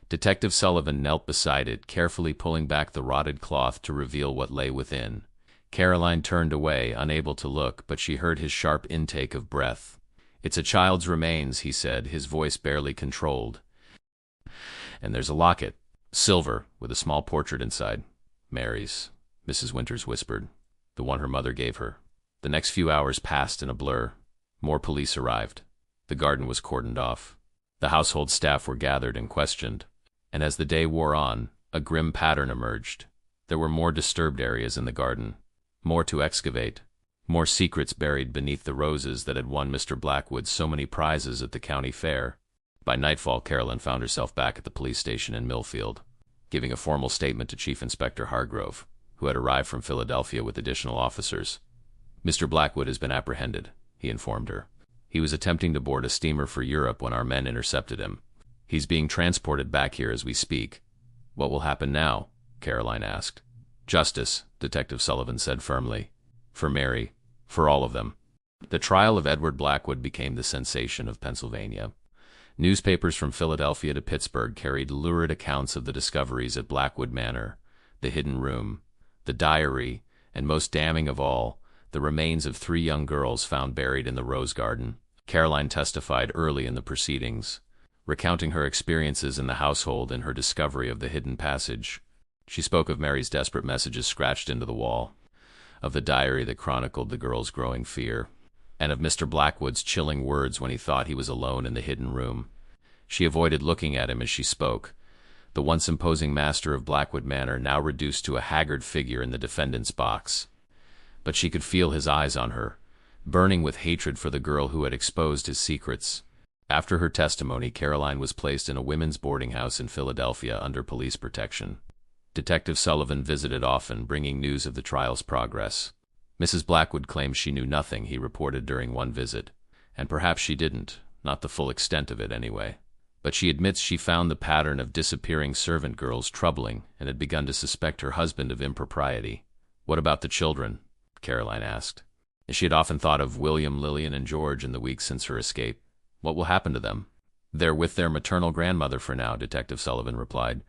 Detective Sullivan knelt beside it, carefully pulling back the rotted cloth to reveal what lay within. Caroline turned away, unable to look, but she heard his sharp intake of breath. "It's a child's remains," he said, his voice barely controlled. "And there's a locket, silver, with a small portrait inside." "Mary's," Mrs. Winters whispered. "The one her mother gave her." The next few hours passed in a blur. More police arrived. The garden was cordoned off. The household staff were gathered and questioned. And as the day wore on, a grim pattern emerged. There were more disturbed areas in the garden, more to excavate, more secrets buried beneath the roses that had won Mr. Blackwood so many prizes at the county fair. By nightfall, Caroline found herself back at the police station in Millfield, giving a formal statement to Chief Inspector Hargrove, who had arrived from Philadelphia with additional officers. "Mr. Blackwood has been apprehended," he informed her. "He was attempting to board a steamer for Europe when our men intercepted him. He's being transported back here as we speak." "What will happen now?" Caroline asked. "Justice," Detective Sullivan said firmly. "For Mary, for all of them." The trial of Edward Blackwood became the sensation of Pennsylvania. Newspapers from Philadelphia to Pittsburgh carried lurid accounts of the discoveries at Blackwood Manor, the hidden room, the diary, And most damning of all, the remains of 3 young girls found buried in the rose garden. Caroline testified early in the proceedings, recounting her experiences in the household and her discovery of the hidden passage. She spoke of Mary's desperate messages scratched into the wall, of the diary that chronicled the girl's growing fear, and of Mr. Blackwood's chilling words when he thought he was alone in the hidden room. She avoided looking at him as she spoke, the once imposing master of Blackwood Manor now reduced to a haggard figure in the defendant's box. But she could feel his eyes on her, burning with hatred for the girl who had exposed his secrets. After her testimony, Caroline was placed in a women's boarding house in Philadelphia under police protection. Detective Sullivan visited often, bringing news of the trial's progress. Mrs. Blackwood claims she knew nothing, he reported during one visit. And perhaps she didn't, not the full extent of it anyway. But she admits she found the pattern of disappearing servant girls troubling and had begun to suspect her husband of impropriety. What about the children? Caroline asked. She had often thought of William, Lillian, and George in the weeks since her escape. What will happen to them? They're with their maternal grandmother for now, Detective Sullivan replied.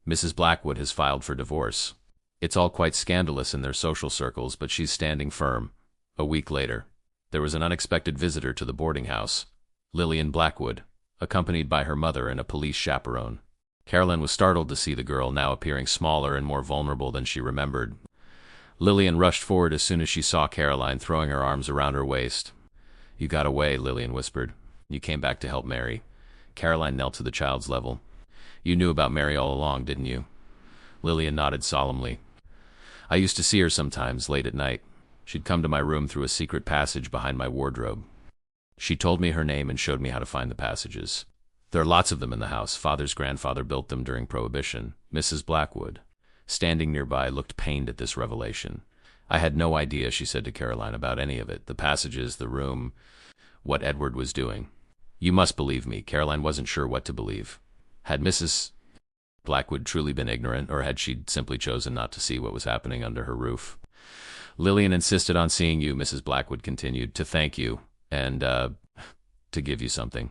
Mrs. Blackwood has filed for divorce. It's all quite scandalous in their social circles, but she's standing firm. A week later, there was an unexpected visitor to the boarding house, Lillian Blackwood, accompanied by her mother and a police chaperone. Caroline was startled to see the girl now appearing smaller and more vulnerable than she remembered. Lillian rushed forward as soon as she saw Caroline, throwing her arms around her waist. You got away, Lillian whispered. You came back to help Mary. Caroline knelt to the child's level. You knew about Mary all along, didn't you? Lillian nodded solemnly. I used to see her sometimes, late at night. She'd come to my room through a secret passage behind my wardrobe. She told me her name and showed me how to find the passages. There are lots of them in the house. Father's grandfather built them during Prohibition. Mrs. Blackwood, standing nearby, looked pained at this revelation. I had no idea, she said to Caroline, about any of it. The passages, the room, what Edward was doing. You must believe me. Caroline wasn't sure what to believe. Had Mrs. Blackwood truly been ignorant, or had she simply chosen not to see what was happening under her roof? Lillian insisted on seeing you, Mrs. Blackwood continued, to thank you, and, to give you something.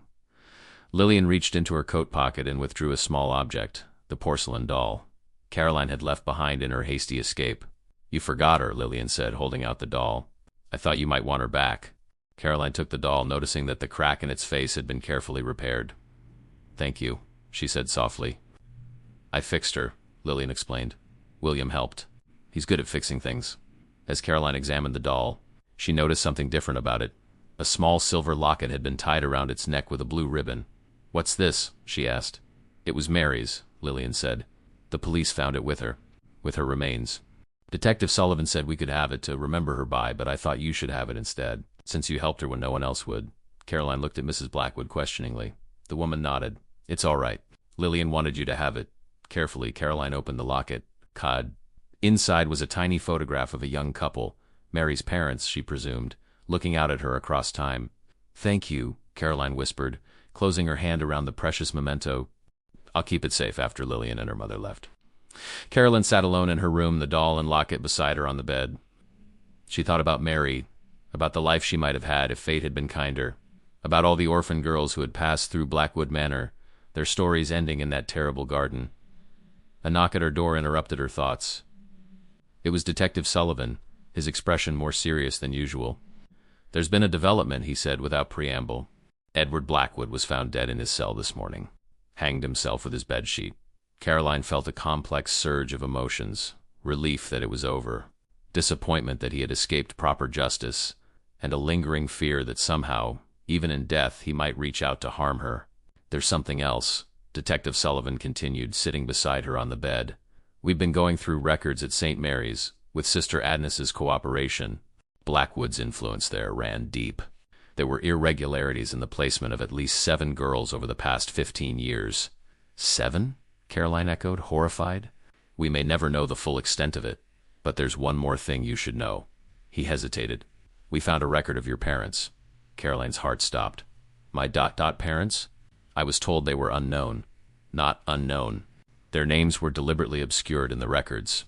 Lillian reached into her coat pocket and withdrew a small object, the porcelain doll Caroline had left behind in her hasty escape. You forgot her, Lillian said, holding out the doll. I thought you might want her back. Caroline took the doll, noticing that the crack in its face had been carefully repaired. Thank you, she said softly. I fixed her, Lillian explained. William helped. He's good at fixing things. As Caroline examined the doll, she noticed something different about it. A small silver locket had been tied around its neck with a blue ribbon. What's this? She asked. It was Mary's, Lillian said. The police found it with her remains. Detective Sullivan said we could have it to remember her by, but I thought you should have it instead, since you helped her when no one else would. Caroline looked at Mrs. Blackwood questioningly. The woman nodded. It's all right. Lillian wanted you to have it. Carefully, Caroline opened the locket. Inside was a tiny photograph of a young couple, Mary's parents, she presumed, looking out at her across time. Thank you, Caroline whispered, closing her hand around the precious memento. I'll keep it safe after Lillian and her mother left. Caroline sat alone in her room, the doll and locket beside her on the bed. She thought about Mary, about the life she might have had if fate had been kinder, about all the orphan girls who had passed through Blackwood Manor, their stories ending in that terrible garden. A knock at her door interrupted her thoughts. It was Detective Sullivan, his expression more serious than usual. There's been a development, he said without preamble. Edward Blackwood was found dead in his cell this morning. Hanged himself with his bedsheet. Caroline felt a complex surge of emotions, relief that it was over, disappointment that he had escaped proper justice, and a lingering fear that somehow, even in death, he might reach out to harm her. There's something else, Detective Sullivan continued, sitting beside her on the bed. We've been going through records at St. Mary's, with Sister Agnes's cooperation. Blackwood's influence there ran deep. There were irregularities in the placement of at least 7 girls over the past 15 years. 7? Caroline echoed, horrified. We may never know the full extent of it, but there's one more thing you should know. He hesitated. We found a record of your parents. Caroline's heart stopped. My parents? I was told they were unknown. Not unknown. Their names were deliberately obscured in the records.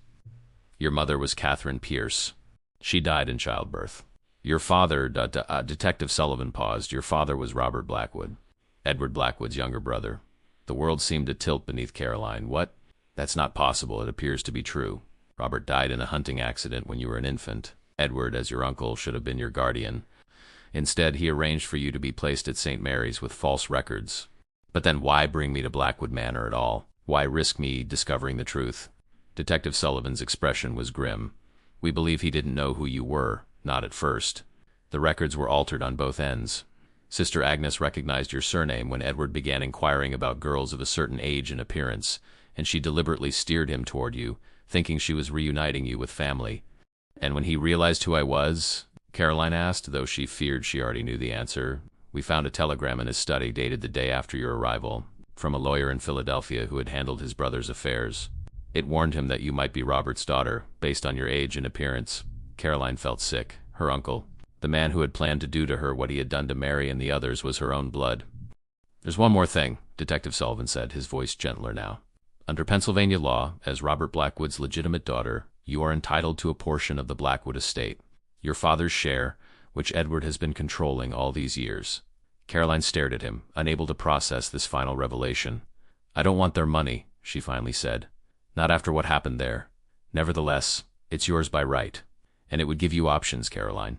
Your mother was Catherine Pierce. She died in childbirth. Your father, Detective Sullivan paused. Your father was Robert Blackwood, Edward Blackwood's younger brother. The world seemed to tilt beneath Caroline. What? That's not possible. It appears to be true. Robert died in a hunting accident when you were an infant. Edward, as your uncle, should have been your guardian. Instead, he arranged for you to be placed at St. Mary's with false records. But then why bring me to Blackwood Manor at all? Why risk me discovering the truth? Detective Sullivan's expression was grim. We believe he didn't know who you were, not at first. The records were altered on both ends. Sister Agnes recognized your surname when Edward began inquiring about girls of a certain age and appearance, and she deliberately steered him toward you, thinking she was reuniting you with family. And when he realized who I was, Caroline asked, though she feared she already knew the answer. We found a telegram in his study dated the day after your arrival, from a lawyer in Philadelphia who had handled his brother's affairs. It warned him that you might be Robert's daughter, based on your age and appearance. Caroline felt sick. Her uncle, the man who had planned to do to her what he had done to Mary and the others, was her own blood. There's one more thing, Detective Sullivan said, his voice gentler now. Under Pennsylvania law, as Robert Blackwood's legitimate daughter, you are entitled to a portion of the Blackwood estate, your father's share, which Edward has been controlling all these years. Caroline stared at him, unable to process this final revelation. I don't want their money, she finally said. Not after what happened there. Nevertheless, it's yours by right. And it would give you options, Caroline.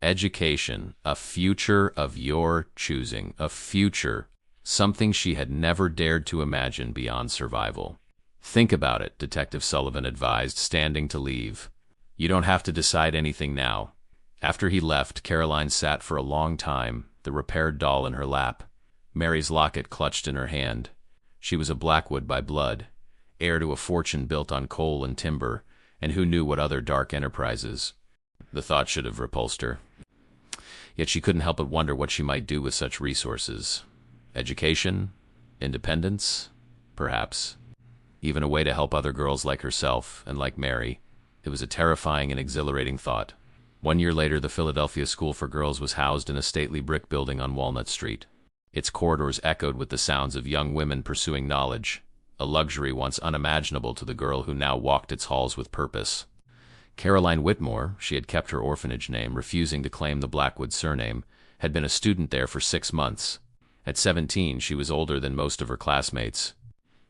Education, a future of your choosing, a future, something she had never dared to imagine beyond survival. Think about it, Detective Sullivan advised, standing to leave. You don't have to decide anything now. After he left, Caroline sat for a long time, the repaired doll in her lap, Mary's locket clutched in her hand. She was a Blackwood by blood, heir to a fortune built on coal and timber, and who knew what other dark enterprises. The thought should have repulsed her. Yet she couldn't help but wonder what she might do with such resources. Education? Independence? Perhaps. Even a way to help other girls like herself and like Mary. It was a terrifying and exhilarating thought. 1 year later, the Philadelphia School for Girls was housed in a stately brick building on Walnut Street. Its corridors echoed with the sounds of young women pursuing knowledge, a luxury once unimaginable to the girl who now walked its halls with purpose. Caroline Whitmore, she had kept her orphanage name, refusing to claim the Blackwood surname, had been a student there for 6 months. At 17, she was older than most of her classmates,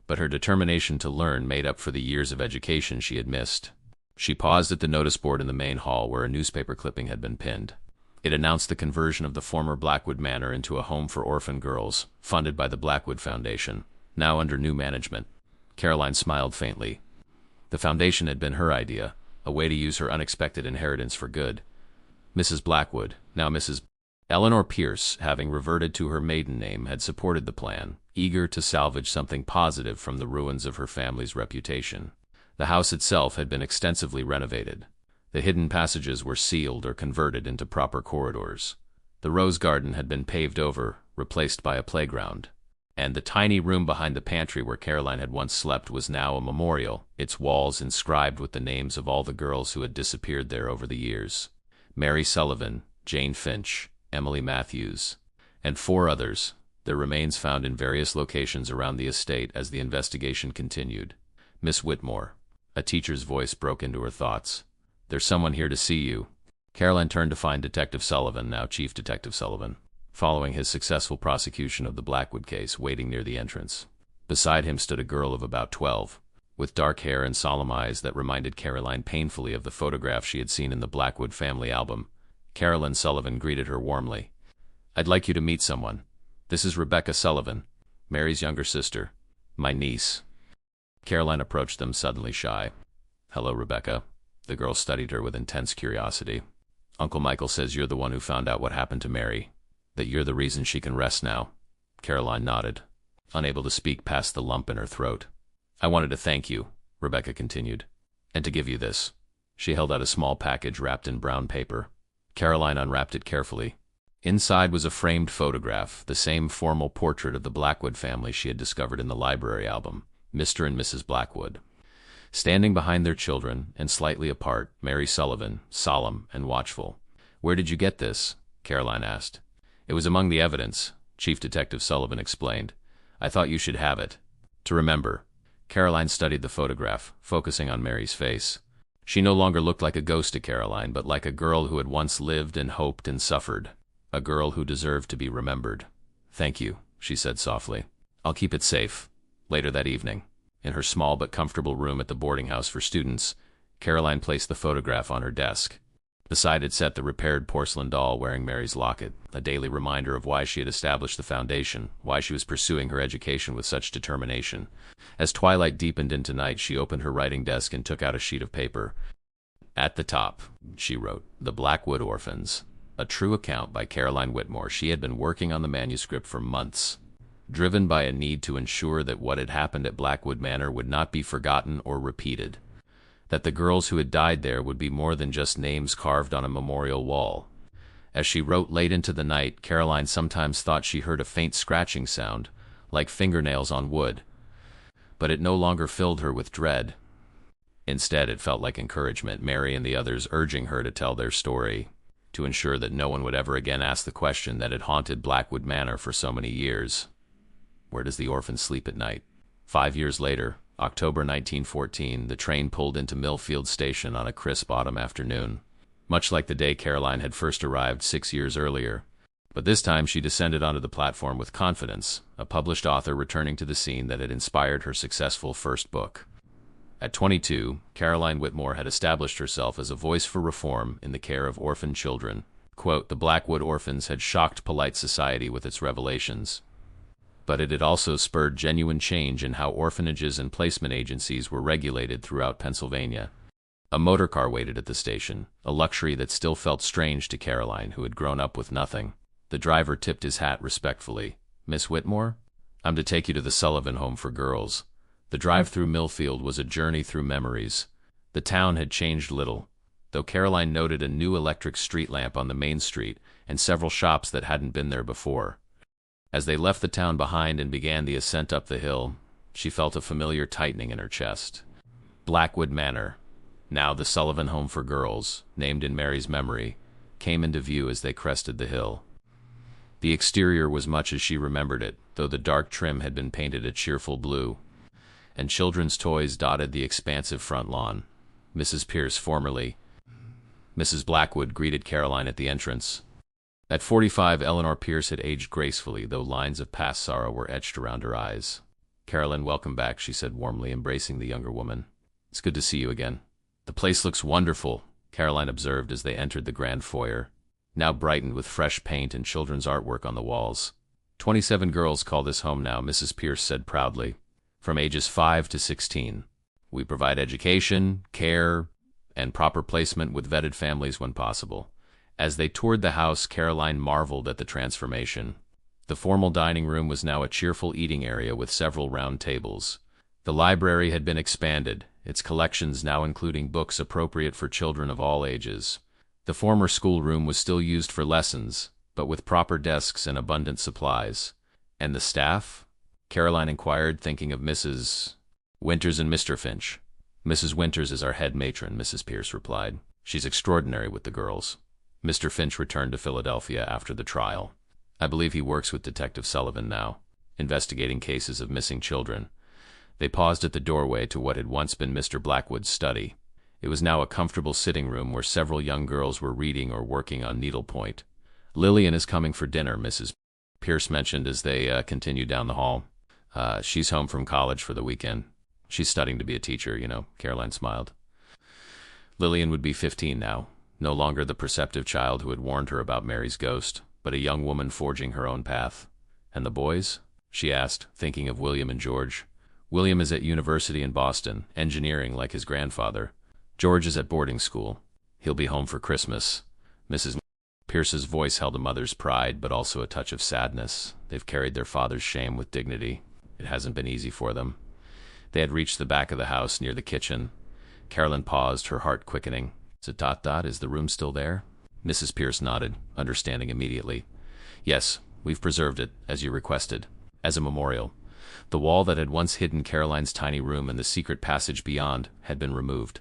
but her determination to learn made up for the years of education she had missed. She paused at the notice board in the main hall where a newspaper clipping had been pinned. It announced the conversion of the former Blackwood Manor into a home for orphan girls, funded by the Blackwood Foundation, now under new management. Caroline smiled faintly. The foundation had been her idea, a way to use her unexpected inheritance for good. Mrs. Blackwood, now Mrs. Eleanor Pierce, having reverted to her maiden name, had supported the plan, eager to salvage something positive from the ruins of her family's reputation. The house itself had been extensively renovated. The hidden passages were sealed or converted into proper corridors. The rose garden had been paved over, replaced by a playground. And the tiny room behind the pantry where Caroline had once slept was now a memorial, its walls inscribed with the names of all the girls who had disappeared there over the years. Mary Sullivan, Jane Finch, Emily Matthews, and 4 others, their remains found in various locations around the estate as the investigation continued. Miss Whitmore. A teacher's voice broke into her thoughts. There's someone here to see you. Caroline turned to find Detective Sullivan, now Chief Detective Sullivan, following his successful prosecution of the Blackwood case, waiting near the entrance. Beside him stood a girl of about 12, with dark hair and solemn eyes that reminded Caroline painfully of the photograph she had seen in the Blackwood family album. Caroline Sullivan greeted her warmly. I'd like you to meet someone. This is Rebecca Sullivan, Mary's younger sister, my niece. Caroline approached them, suddenly shy. Hello, Rebecca. The girl studied her with intense curiosity. Uncle Michael says you're the one who found out what happened to Mary, that you're the reason she can rest now. Caroline nodded, unable to speak past the lump in her throat. I wanted to thank you, Rebecca continued, and to give you this. She held out a small package wrapped in brown paper. Caroline unwrapped it carefully. Inside was a framed photograph, the same formal portrait of the Blackwood family she had discovered in the library album, Mr. and Mrs. Blackwood. Standing behind their children, and slightly apart, Mary Sullivan, solemn and watchful. Where did you get this? Caroline asked. It was among the evidence, Chief Detective Sullivan explained. I thought you should have it. To remember. Caroline studied the photograph, focusing on Mary's face. She no longer looked like a ghost to Caroline, but like a girl who had once lived and hoped and suffered. A girl who deserved to be remembered. Thank you, she said softly. I'll keep it safe. Later that evening, in her small but comfortable room at the boarding house for students, Caroline placed the photograph on her desk. Beside it sat the repaired porcelain doll wearing Mary's locket, a daily reminder of why she had established the foundation, why she was pursuing her education with such determination. As twilight deepened into night, she opened her writing desk and took out a sheet of paper. At the top, she wrote, "The Blackwood Orphans." A true account by Caroline Whitmore. She had been working on the manuscript for months, driven by a need to ensure that what had happened at Blackwood Manor would not be forgotten or repeated, that the girls who had died there would be more than just names carved on a memorial wall. As she wrote late into the night, Caroline sometimes thought she heard a faint scratching sound, like fingernails on wood. But it no longer filled her with dread. Instead, it felt like encouragement, Mary and the others urging her to tell their story, to ensure that no one would ever again ask the question that had haunted Blackwood Manor for so many years. Where does the orphan sleep at night? 5 years later, October 1914, the train pulled into Millfield Station on a crisp autumn afternoon, much like the day Caroline had first arrived 6 years earlier. But this time she descended onto the platform with confidence, a published author returning to the scene that had inspired her successful first book. At 22, Caroline Whitmore had established herself as a voice for reform in the care of orphan children. Quote, "The Blackwood Orphans had shocked polite society with its revelations, but it had also spurred genuine change in how orphanages and placement agencies were regulated throughout Pennsylvania." A motorcar waited at the station, a luxury that still felt strange to Caroline, who had grown up with nothing. The driver tipped his hat respectfully. "Miss Whitmore? I'm to take you to the Sullivan Home for Girls." The drive through Millfield was a journey through memories. The town had changed little, though Caroline noted a new electric street lamp on the main street and several shops that hadn't been there before. As they left the town behind and began the ascent up the hill, she felt a familiar tightening in her chest. Blackwood Manor, now the Sullivan Home for Girls, named in Mary's memory, came into view as they crested the hill. The exterior was much as she remembered it, though the dark trim had been painted a cheerful blue, and children's toys dotted the expansive front lawn. Mrs. Pierce, formerly Mrs. Blackwood, greeted Caroline at the entrance. At 45, Eleanor Pierce had aged gracefully, though lines of past sorrow were etched around her eyes. "Caroline, welcome back," she said warmly, embracing the younger woman. "It's good to see you again." "The place looks wonderful," Caroline observed as they entered the grand foyer, now brightened with fresh paint and children's artwork on the walls. 27 girls call this home now," Mrs. Pierce said proudly, "from ages 5 to 16. We provide education, care, and proper placement with vetted families when possible." As they toured the house, Caroline marveled at the transformation. The formal dining room was now a cheerful eating area with several round tables. The library had been expanded, its collections now including books appropriate for children of all ages. The former schoolroom was still used for lessons, but with proper desks and abundant supplies. "And the staff?" Caroline inquired, thinking of Mrs. Winters and Mr. Finch. "Mrs. Winters is our head matron," Mrs. Pierce replied. "She's extraordinary with the girls." Mr. Finch returned to Philadelphia after the trial. "I believe he works with Detective Sullivan now, investigating cases of missing children." They paused at the doorway to what had once been Mr. Blackwood's study. It was now a comfortable sitting room where several young girls were reading or working on needlepoint. "Lillian is coming for dinner," Mrs. Pierce mentioned as they continued down the hall. She's home from college for the weekend. She's studying to be a teacher, Caroline smiled. Lillian would be 15 now, no longer the perceptive child who had warned her about Mary's ghost, but a young woman forging her own path. "And the boys?" she asked, thinking of William and George. "William is at university in Boston, engineering like his grandfather. George is at boarding school. He'll be home for Christmas." Mrs. Pierce's voice held a mother's pride, but also a touch of sadness. They've carried their father's shame with dignity. It hasn't been easy for them. They had reached the back of the house near the kitchen. Caroline paused, her heart quickening. Is the room still there?" Mrs. Pierce nodded, understanding immediately. "Yes, we've preserved it, as you requested, as a memorial." The wall that had once hidden Caroline's tiny room and the secret passage beyond had been removed.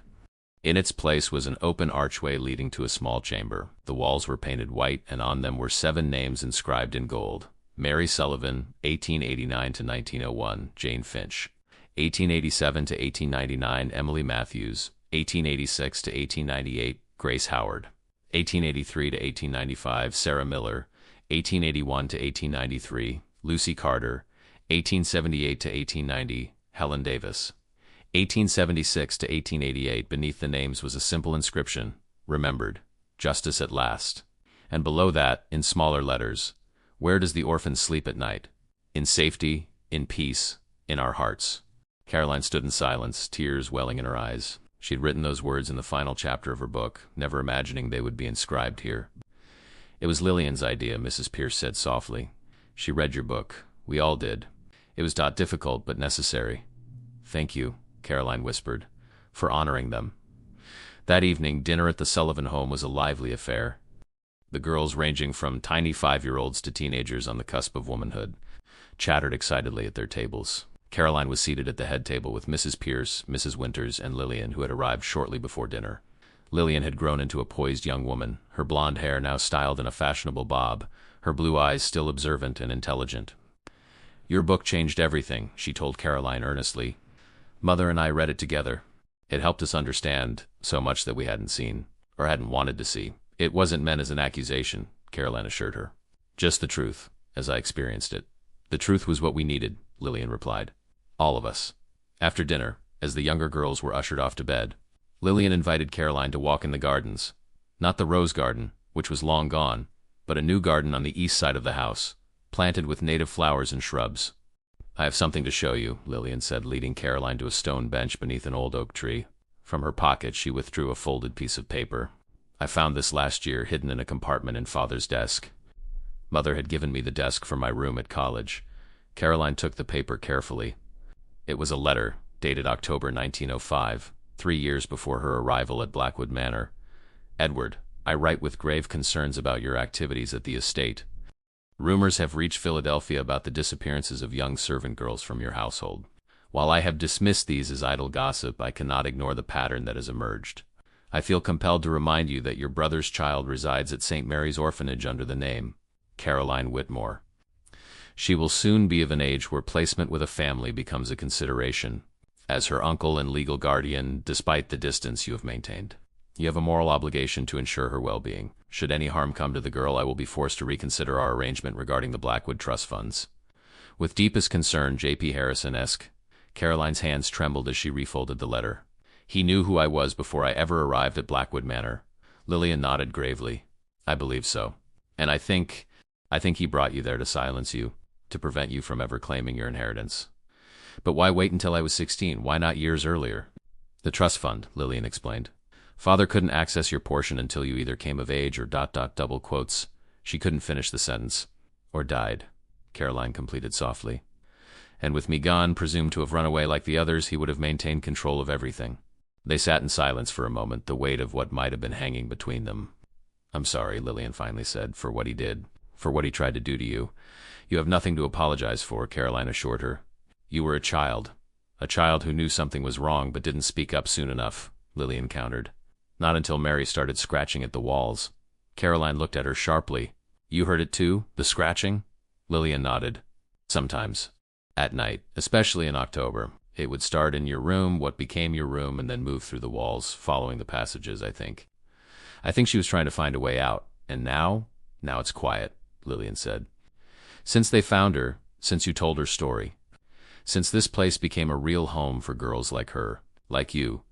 In its place was an open archway leading to a small chamber. The walls were painted white, and on them were 7 names inscribed in gold. Mary Sullivan, 1889 to 1901, Jane Finch. 1887 to 1899, Emily Matthews. 1886 to 1898, Grace Howard. 1883 to 1895, Sarah Miller. 1881 to 1893, Lucy Carter. 1878 to 1890, Helen Davis. 1876 to 1888, beneath the names was a simple inscription, "Remembered, Justice at Last." And below that, in smaller letters, "Where does the orphan sleep at night? In safety, in peace, in our hearts." Caroline stood in silence, tears welling in her eyes. She had written those words in the final chapter of her book, never imagining they would be inscribed here. "It was Lillian's idea," Mrs. Pierce said softly. "She read your book. We all did. It was difficult but necessary." "Thank you," Caroline whispered, "for honoring them." That evening, dinner at the Sullivan home was a lively affair. The girls, ranging from tiny 5-year-olds to teenagers on the cusp of womanhood, chattered excitedly at their tables. Caroline was seated at the head table with Mrs. Pierce, Mrs. Winters, and Lillian, who had arrived shortly before dinner. Lillian had grown into a poised young woman, her blonde hair now styled in a fashionable bob, her blue eyes still observant and intelligent. "Your book changed everything," she told Caroline earnestly. "Mother and I read it together. It helped us understand so much that we hadn't seen, or hadn't wanted to see." "It wasn't meant as an accusation," Caroline assured her. "Just the truth, as I experienced it." "The truth was what we needed," Lillian replied. "All of us." After dinner, as the younger girls were ushered off to bed, Lillian invited Caroline to walk in the gardens. Not the rose garden, which was long gone, but a new garden on the east side of the house, planted with native flowers and shrubs. "I have something to show you," Lillian said, leading Caroline to a stone bench beneath an old oak tree. From her pocket she withdrew a folded piece of paper. "I found this last year, hidden in a compartment in Father's desk. Mother had given me the desk for my room at college." Caroline took the paper carefully. It was a letter, dated October 1905, 3 years before her arrival at Blackwood Manor. "Edward, I write with grave concerns about your activities at the estate. Rumors have reached Philadelphia about the disappearances of young servant girls from your household. While I have dismissed these as idle gossip, I cannot ignore the pattern that has emerged. I feel compelled to remind you that your brother's child resides at St. Mary's Orphanage under the name Caroline Whitmore. She will soon be of an age where placement with a family becomes a consideration. As her uncle and legal guardian, despite the distance you have maintained, you have a moral obligation to ensure her well-being. Should any harm come to the girl, I will be forced to reconsider our arrangement regarding the Blackwood Trust Funds. With deepest concern, J.P. Harrison-esque." Caroline's hands trembled as she refolded the letter. "He knew who I was before I ever arrived at Blackwood Manor." Lillian nodded gravely. "I believe so. And I think he brought you there to silence you, to prevent you from ever claiming your inheritance." "But why wait until I was 16? Why not years earlier?" "The trust fund," Lillian explained. "Father couldn't access your portion until you either came of age or ... double quotes. She couldn't finish the sentence. Or died," Caroline completed softly. "And with me gone, presumed to have run away like the others, he would have maintained control of everything." They sat in silence for a moment, the weight of what might have been hanging between them. "I'm sorry," Lillian finally said, "for what he did, for what he tried to do to you." "You have nothing to apologize for," Caroline assured her. "You were a child who knew something was wrong but didn't speak up soon enough," Lillian countered. "Not until Mary started scratching at the walls." Caroline looked at her sharply. "You heard it too, the scratching?" Lillian nodded. "Sometimes. At night, especially in October. It would start in your room, what became your room, and then move through the walls, following the passages, I think. I think she was trying to find a way out. And now it's quiet," Lillian said. "Since they found her, since you told her story. Since this place became a real home for girls like her, like you."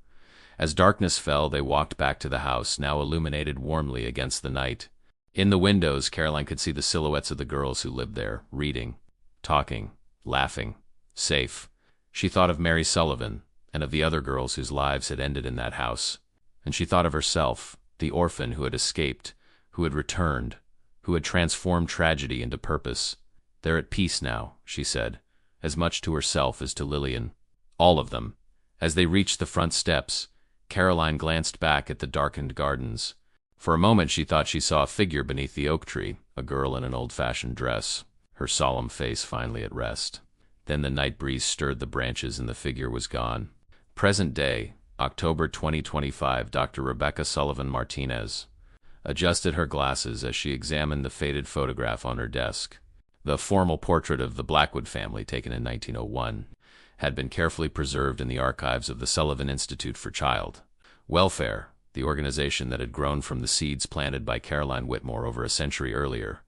As darkness fell, they walked back to the house, now illuminated warmly against the night. In the windows, Caroline could see the silhouettes of the girls who lived there, reading, talking, laughing, safe. She thought of Mary Sullivan, and of the other girls whose lives had ended in that house. And she thought of herself, the orphan who had escaped, who had returned, who had transformed tragedy into purpose. "They're at peace now," she said, as much to herself as to Lillian. All of them. As they reached the front steps, Caroline glanced back at the darkened gardens. For a moment she thought she saw a figure beneath the oak tree, a girl in an old-fashioned dress, her solemn face finally at rest. Then the night breeze stirred the branches and the figure was gone. Present day, October 2025, Dr. Rebecca Sullivan Martinez adjusted her glasses as she examined the faded photograph on her desk. The formal portrait of the Blackwood family, taken in 1901, had been carefully preserved in the archives of the Sullivan Institute for Child Welfare, the organization that had grown from the seeds planted by Caroline Whitmore over a century earlier.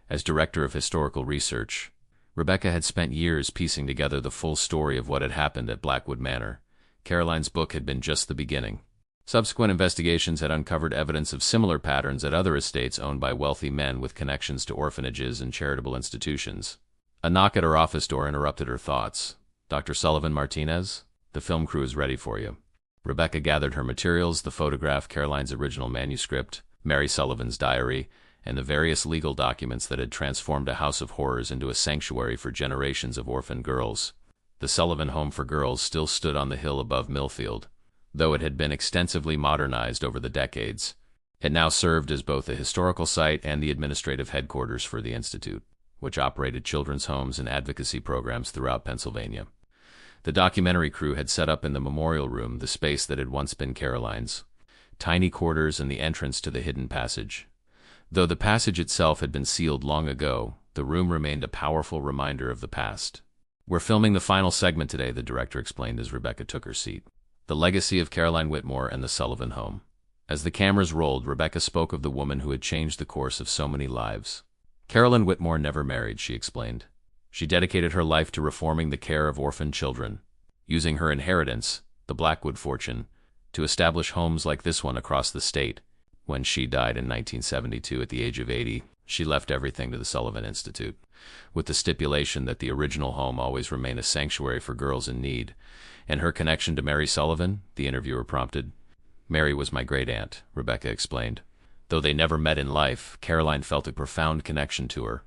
As director of historical research, Rebecca had spent years piecing together the full story of what had happened at Blackwood Manor, Caroline's book had been just the beginning. Subsequent investigations had uncovered evidence of similar patterns at other estates owned by wealthy men with connections to orphanages and charitable institutions. A knock at her office door interrupted her thoughts. "Dr. Sullivan Martinez? The film crew is ready for you." Rebecca gathered her materials, the photograph, Caroline's original manuscript, Mary Sullivan's diary, and the various legal documents that had transformed a house of horrors into a sanctuary for generations of orphan girls. The Sullivan Home for Girls still stood on the hill above Millfield, though it had been extensively modernized over the decades. It now served as both a historical site and the administrative headquarters for the Institute, which operated children's homes and advocacy programs throughout Pennsylvania. The documentary crew had set up in the memorial room, the space that had once been Caroline's. Tiny quarters and the entrance to the hidden passage. Though the passage itself had been sealed long ago, the room remained a powerful reminder of the past. "We're filming the final segment today," the director explained as Rebecca took her seat. "The legacy of Caroline Whitmore and the Sullivan home." As the cameras rolled, Rebecca spoke of the woman who had changed the course of so many lives. "Caroline Whitmore never married," she explained. "She dedicated her life to reforming the care of orphan children, using her inheritance, the Blackwood fortune, to establish homes like this one across the state. When she died in 1972 at the age of 80, she left everything to the Sullivan Institute, with the stipulation that the original home always remain a sanctuary for girls in need." "And her connection to Mary Sullivan?" the interviewer prompted. "Mary was my great-aunt," Rebecca explained. "Though they never met in life, Caroline felt a profound connection to her.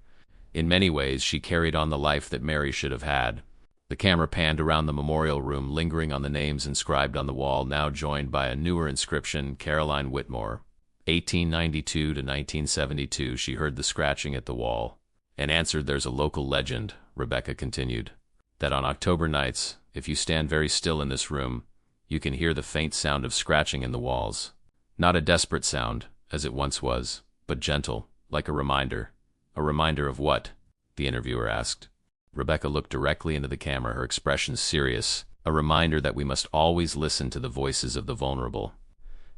In many ways, she carried on the life that Mary should have had." The camera panned around the memorial room, lingering on the names inscribed on the wall, now joined by a newer inscription, "Caroline Whitmore, 1892 to 1972. She heard the scratching at the wall and answered, "There's a local legend," Rebecca continued, "that on October nights, if you stand very still in this room, you can hear the faint sound of scratching in the walls. Not a desperate sound, as it once was, but gentle, like a reminder." "A reminder of what?" the interviewer asked. Rebecca looked directly into the camera, her expression serious. "A reminder that we must always listen to the voices of the vulnerable,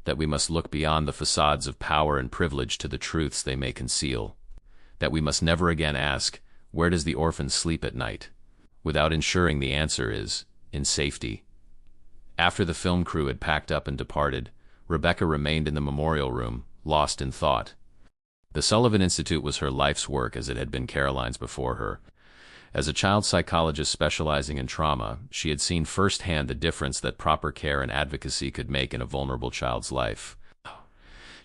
that we must look beyond the facades of power and privilege to the truths they may conceal, that we must never again ask, 'Where does the orphan sleep at night?' without ensuring the answer is, 'In safety.'" After the film crew had packed up and departed, Rebecca remained in the memorial room, lost in thought. The Sullivan Institute was her life's work as it had been Caroline's before her. As a child psychologist specializing in trauma, she had seen firsthand the difference that proper care and advocacy could make in a vulnerable child's life.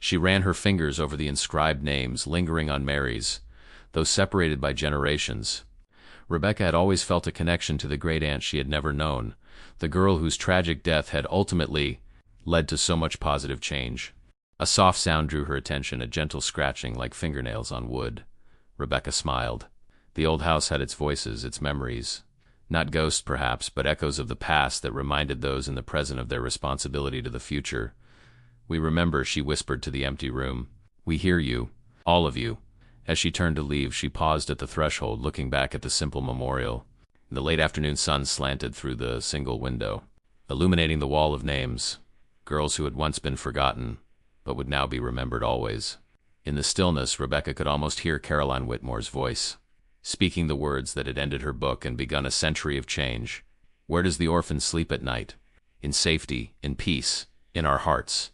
She ran her fingers over the inscribed names, lingering on Mary's, though separated by generations. Rebecca had always felt a connection to the great-aunt she had never known, the girl whose tragic death had ultimately led to so much positive change. A soft sound drew her attention, a gentle scratching like fingernails on wood. Rebecca smiled. The old house had its voices, its memories. Not ghosts, perhaps, but echoes of the past that reminded those in the present of their responsibility to the future. "We remember," she whispered to the empty room. "We hear you, all of you." As she turned to leave, she paused at the threshold, looking back at the simple memorial. The late afternoon sun slanted through the single window, illuminating the wall of names. Girls who had once been forgotten, but would now be remembered always. In the stillness, Rebecca could almost hear Caroline Whitmore's voice, speaking the words that had ended her book and begun a century of change. "Where does the orphan sleep at night? In safety, in peace, in our hearts."